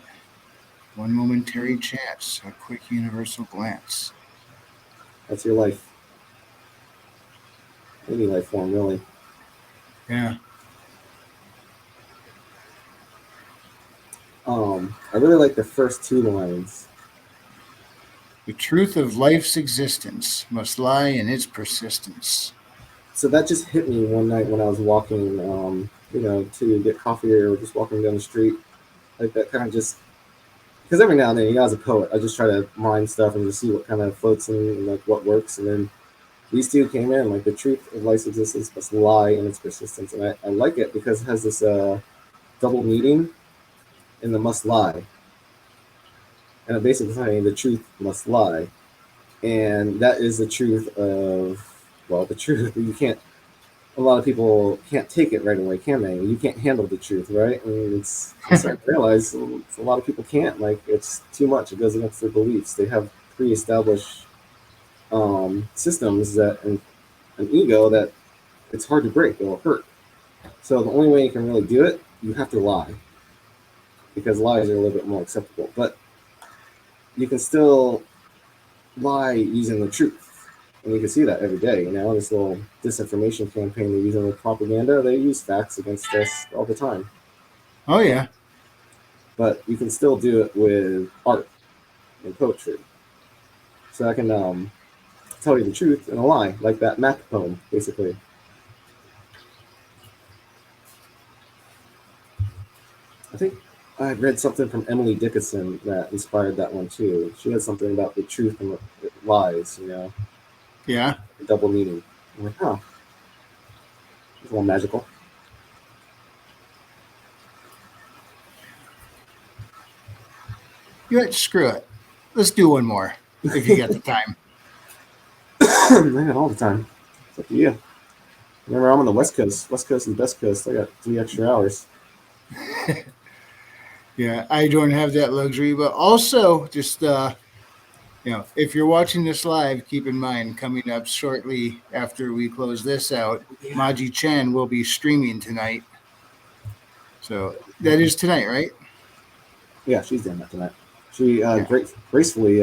Speaker 1: One momentary chance, a quick universal glance.
Speaker 2: That's your life. Any life form, really.
Speaker 1: Yeah.
Speaker 2: I really like the first two lines.
Speaker 1: The truth of life's existence must lie in its persistence.
Speaker 2: So that just hit me one night when I was walking, to get coffee or just walking down the street. Like that kind of just because every now and then, as a poet, I just try to rhyme stuff and just see what kind of floats and like what works. And then these two came in like the truth of life's existence must lie in its persistence, and I like it because it has this double meaning in the must lie, and it basically saying the truth must lie, and that is the truth of the truth. You can't. A lot of people can't take it right away, can they? You can't handle the truth, right? I mean, it's you start to realize a lot of people can't. Like it's too much. It goes against their beliefs. They have pre-established systems that and an ego that it's hard to break. It'll hurt. So the only way you can really do it, you have to lie, because lies are a little bit more acceptable. But you can still lie using the truth. And you can see that every day. This little disinformation campaign they're using with propaganda, they use facts against us all the time.
Speaker 1: Oh, yeah.
Speaker 2: But you can still do it with art and poetry. So I can tell you the truth in a lie, like that Mac poem, basically. I think I read something from Emily Dickinson that inspired that one too. She had something about the truth and lies,
Speaker 1: Yeah.
Speaker 2: double meaning. I'm like, huh. It's a little magical.
Speaker 1: You know, screw it. Let's do one more if you got the time.
Speaker 2: I got all the time. It's up to you. Remember, I'm on the West Coast. West Coast and Best Coast. I got 3 extra hours.
Speaker 1: Yeah, I don't have that luxury, but also just if you're watching this live, keep in mind coming up shortly after we close this out, Maji Chen will be streaming tonight. So that is tonight, right?
Speaker 2: Yeah, she's doing that tonight. She gracefully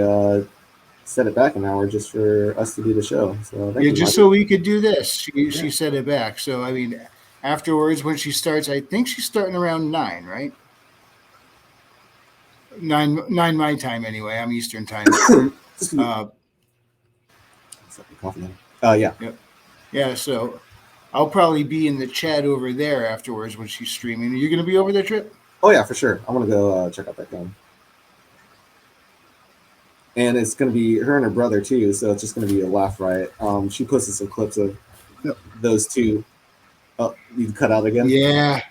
Speaker 2: set it back an hour just for us to do the show. So thank you,
Speaker 1: just
Speaker 2: Maji.
Speaker 1: so we could do this. She set it back. So I mean, afterwards when she starts, I think she's starting around 9, right? 9 my time anyway. I'm Eastern time.
Speaker 2: Yeah.
Speaker 1: Yep. Yeah. So I'll probably be in the chat over there afterwards when she's streaming. Are you going to be over there, Trip?
Speaker 2: Oh yeah, for sure. I want to go check out that game. And it's going to be her and her brother too, so it's just going to be a laugh riot. She posted some clips of those two. Oh, you cut out again?
Speaker 1: Yeah.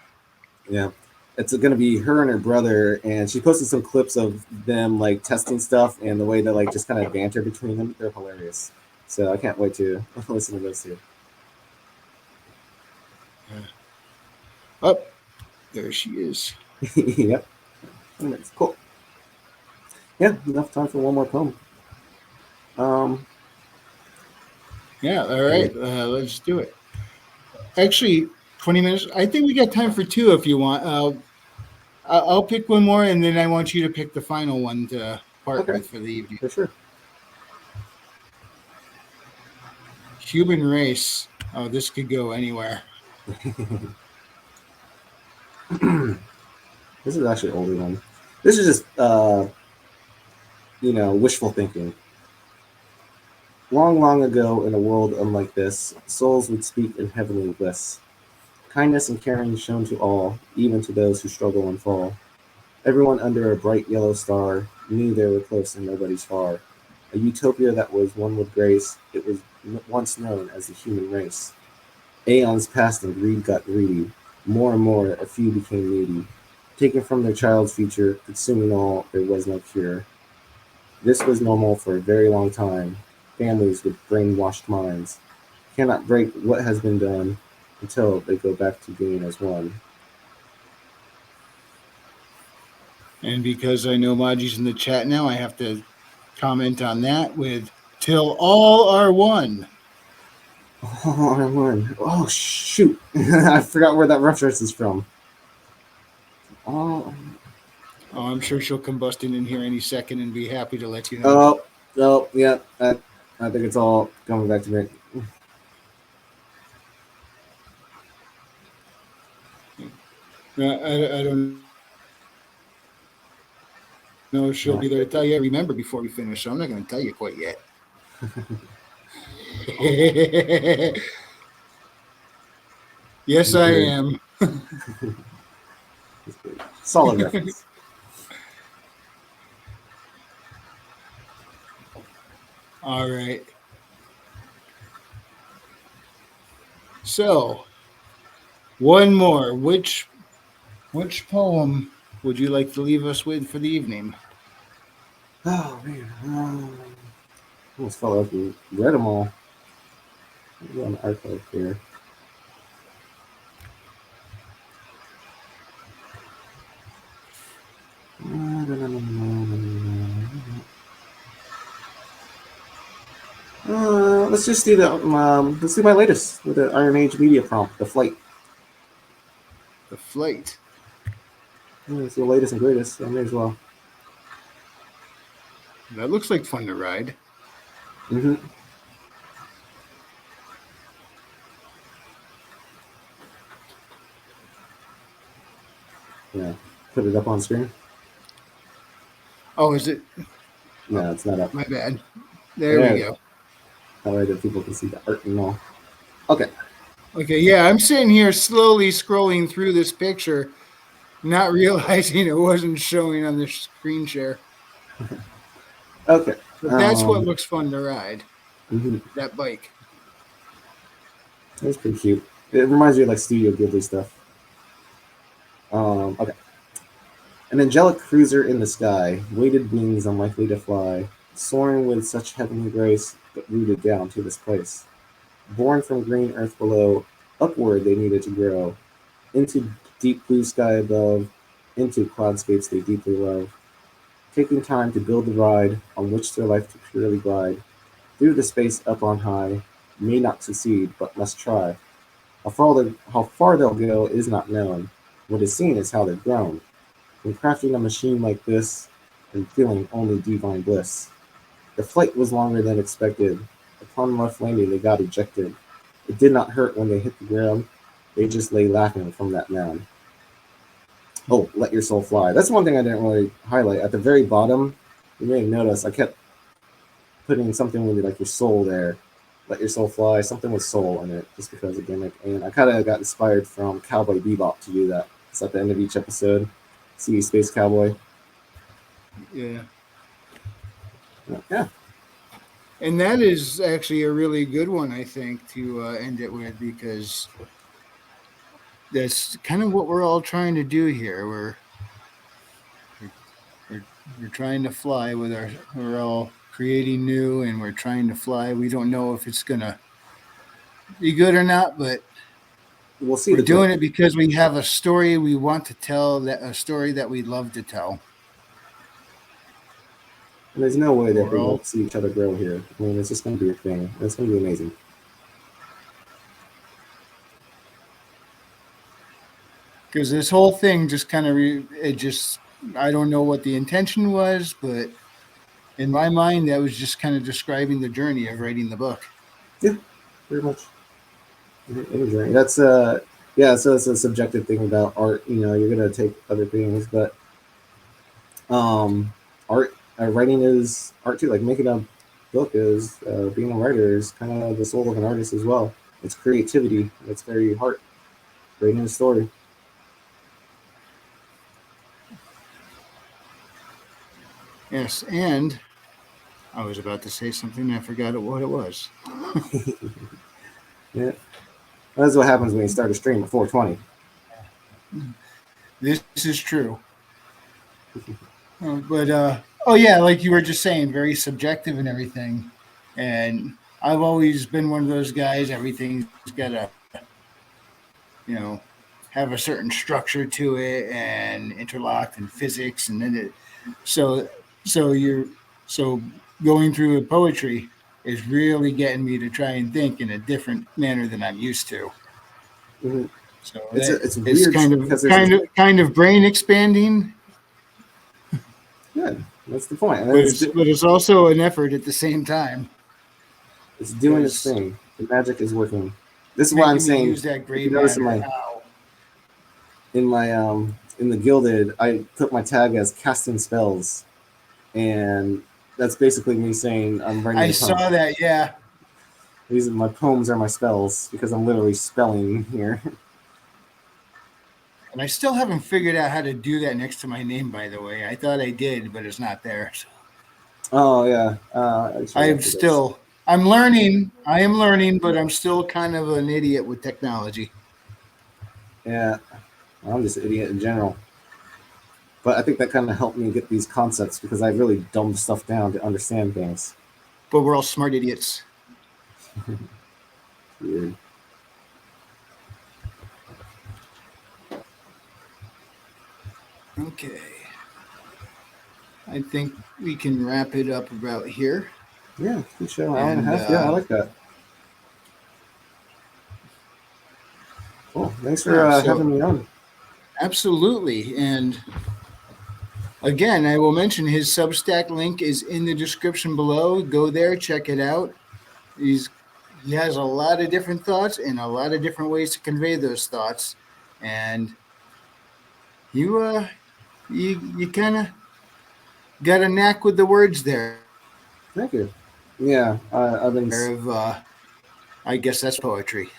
Speaker 2: Yeah. It's going to be her and her brother, and she posted some clips of them like testing stuff and the way they like just kind of banter between them. They're hilarious. So I can't wait to listen to those two.
Speaker 1: Oh, there she is.
Speaker 2: Yep. That's cool. Yeah, enough time for one more poem.
Speaker 1: Yeah, all right. Let's do it. Actually, 20 minutes. I think we got time for 2 if you want. I'll pick one more, and then I want you to pick the final one to part with for the evening.
Speaker 2: For sure.
Speaker 1: Human race. Oh, this could go anywhere.
Speaker 2: This is actually an older one. This is just, wishful thinking. Long, long ago, in a world unlike this, souls would speak in heavenly bliss. Kindness and caring shown to all, even to those who struggle and fall. Everyone under a bright yellow star knew they were close and nobody's far. A utopia that was one with grace, it was once known as the human race. Aeons passed and greed got greedy. More and more, a few became needy. Taken from their child's future, consuming all, there was no cure. This was normal for a very long time. Families with brainwashed minds cannot break what has been done until they go back to being as one.
Speaker 1: And because I know Maji's in the chat now, I have to comment on that with "Till all are one."
Speaker 2: All are one. Oh shoot! I forgot where that reference is from.
Speaker 1: Oh, I'm sure she'll combust in here any second and be happy to let you know.
Speaker 2: Oh, yeah. I think it's all coming back to me.
Speaker 1: I don't know if she'll be there to tell you. I remember before we finish, so I'm not going to tell you quite yet. Yes, I am.
Speaker 2: Solid reference.
Speaker 1: All right. So one more. Which poem would you like to leave us with for the evening?
Speaker 2: Oh man, almost fell off and read them all. Maybe on the archive here. Let's just do the let's do my latest with the IronAge media prompt, the flight.
Speaker 1: The flight.
Speaker 2: It's the latest and greatest. So I may as well.
Speaker 1: That looks like fun to ride.
Speaker 2: Mm-hmm. Yeah, put it up on screen.
Speaker 1: Oh, is it? Oh,
Speaker 2: No, it's not up.
Speaker 1: my bad. There we
Speaker 2: There,
Speaker 1: go.
Speaker 2: that way that people can see the art and all. Okay.
Speaker 1: Okay, yeah, I'm sitting here slowly scrolling through this picture, not realizing it wasn't showing on the screen share.
Speaker 2: Okay.
Speaker 1: But that's what looks fun to ride.
Speaker 2: Mhm.
Speaker 1: That bike.
Speaker 2: That's pretty cute. It reminds me of like Studio Ghibli stuff. Okay. An angelic cruiser in the sky, weighted wings unlikely to fly, soaring with such heavenly grace, but rooted down to this place. Born from green earth below, upward they needed to grow, into deep blue sky above, into cloudscapes they deeply love, taking time to build the ride on which their life to purely glide, through the space up on high, may not succeed, but must try. How far they'll go is not known. What is seen is how they've grown. When crafting a machine like this and feeling only divine bliss. The flight was longer than expected. Upon rough landing, they got ejected. It did not hurt when they hit the ground. They just lay laughing from that mound. Oh, let your soul fly. That's one thing I didn't really highlight. At the very bottom, you may have noticed I kept putting something with like your soul there. Let your soul fly, something with soul in it, just because of gimmick. And I kind of got inspired from Cowboy Bebop to do that. It's at the end of each episode. See Space Cowboy.
Speaker 1: Yeah.
Speaker 2: Yeah.
Speaker 1: And that is actually a really good one, I think, to end it with, because that's kind of what we're all trying to do here. We're, we're trying to fly with our, we're all creating new and we're trying to fly. We don't know if it's going to be good or not, but
Speaker 2: We'll see
Speaker 1: we're
Speaker 2: the growth.
Speaker 1: doing it because we have a story we want to tell, that a story that we love to tell.
Speaker 2: And there's no way that
Speaker 1: We're
Speaker 2: we
Speaker 1: all,
Speaker 2: won't see each other grow here. I mean, it's just going to be a thing. It's going to be amazing.
Speaker 1: because this whole thing just kind of, it just, I don't know what the intention was, but in my mind, that was just kind of describing the journey of writing the book.
Speaker 2: Yeah, pretty much. Any That's yeah. So it's a subjective thing about art. You know, you're gonna take other things, but art, writing is art too. Like making a book is being a writer is kind of the soul of an artist as well. It's creativity. It's very heart. Writing a story.
Speaker 1: Yes, and I was about to say something, I forgot what it was.
Speaker 2: Yeah, that's what happens when you start a stream at 4:20.
Speaker 1: This is true. But oh yeah, like you were just saying, very subjective and everything. And I've always been one of those guys. Everything's got to, you know, have a certain structure to it and interlocked and physics, and then it. So so you're so going through poetry is really getting me to try and think in a different manner than I'm used to.
Speaker 2: Mm-hmm.
Speaker 1: So that
Speaker 2: It's
Speaker 1: it's
Speaker 2: weird because there's
Speaker 1: kind of brain expanding,
Speaker 2: yeah, that's the point, and
Speaker 1: but it's also an effort at the same time,
Speaker 2: it's doing its
Speaker 1: because
Speaker 2: thing. The magic is working. This is why I'm
Speaker 1: making me
Speaker 2: saying.
Speaker 1: use that
Speaker 2: If
Speaker 1: gray
Speaker 2: you notice
Speaker 1: matter. How?
Speaker 2: in the gilded, I put my tag as casting spells, and that's basically me saying I'm writing
Speaker 1: I
Speaker 2: a poem.
Speaker 1: saw that. Yeah,
Speaker 2: These are my poems are my spells because I'm literally spelling here.
Speaker 1: and I still haven't figured out how to do that next to my name. By the way, I thought I did, but it's not there. So.
Speaker 2: Oh yeah.
Speaker 1: I'm learning. I am learning, but I'm still kind of an idiot with technology.
Speaker 2: Yeah. I'm just an idiot in general. But I think that kind of helped me get these concepts because I really dumbed stuff down to understand things.
Speaker 1: But we're all smart idiots.
Speaker 2: Weird.
Speaker 1: Okay. I think we can wrap it up about here.
Speaker 2: Yeah, good show. Hour and a
Speaker 1: And
Speaker 2: half. Yeah, I like that. Cool. Thanks for having me on.
Speaker 1: Absolutely. And again, I will mention his Substack link is in the description below. Go there, check it out. He has a lot of different thoughts and a lot of different ways to convey those thoughts. And you kind of got a knack with the words there.
Speaker 2: Thank you. Yeah, I've been.
Speaker 1: I guess that's poetry.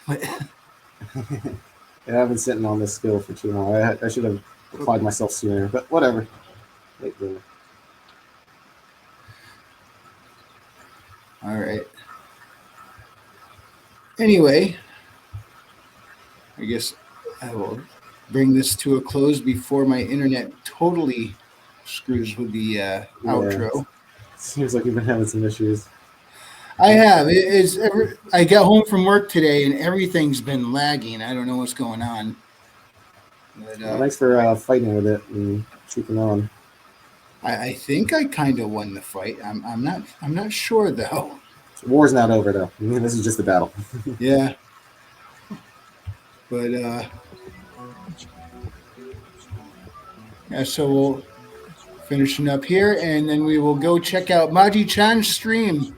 Speaker 2: Yeah, I've been sitting on this skill for too long. I should have applied myself sooner, but whatever.
Speaker 1: All right. Anyway, I guess I will bring this to a close before my internet totally screws with the outro.
Speaker 2: Seems like you've been having some issues.
Speaker 1: I have. I got home from work today and everything's been lagging. I don't know what's going on.
Speaker 2: But, thanks for fighting with it and keeping on.
Speaker 1: I think I kind of won the fight. I'm not sure though.
Speaker 2: War's not over though. I mean, this is just a battle.
Speaker 1: Yeah. But yeah, so we'll finishing up here, and then we will go check out Maji Chan's stream.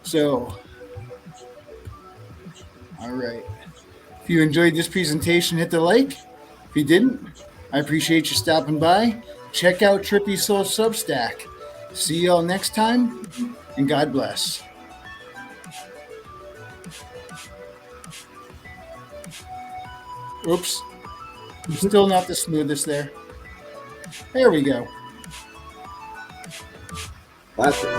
Speaker 1: So, all right. If you enjoyed this presentation, hit the like. If you didn't, I appreciate you stopping by. Check out Trippy Soul Substack. See y'all next time, and God bless. Oops. Still not the smoothest there. There we go.
Speaker 2: That's it.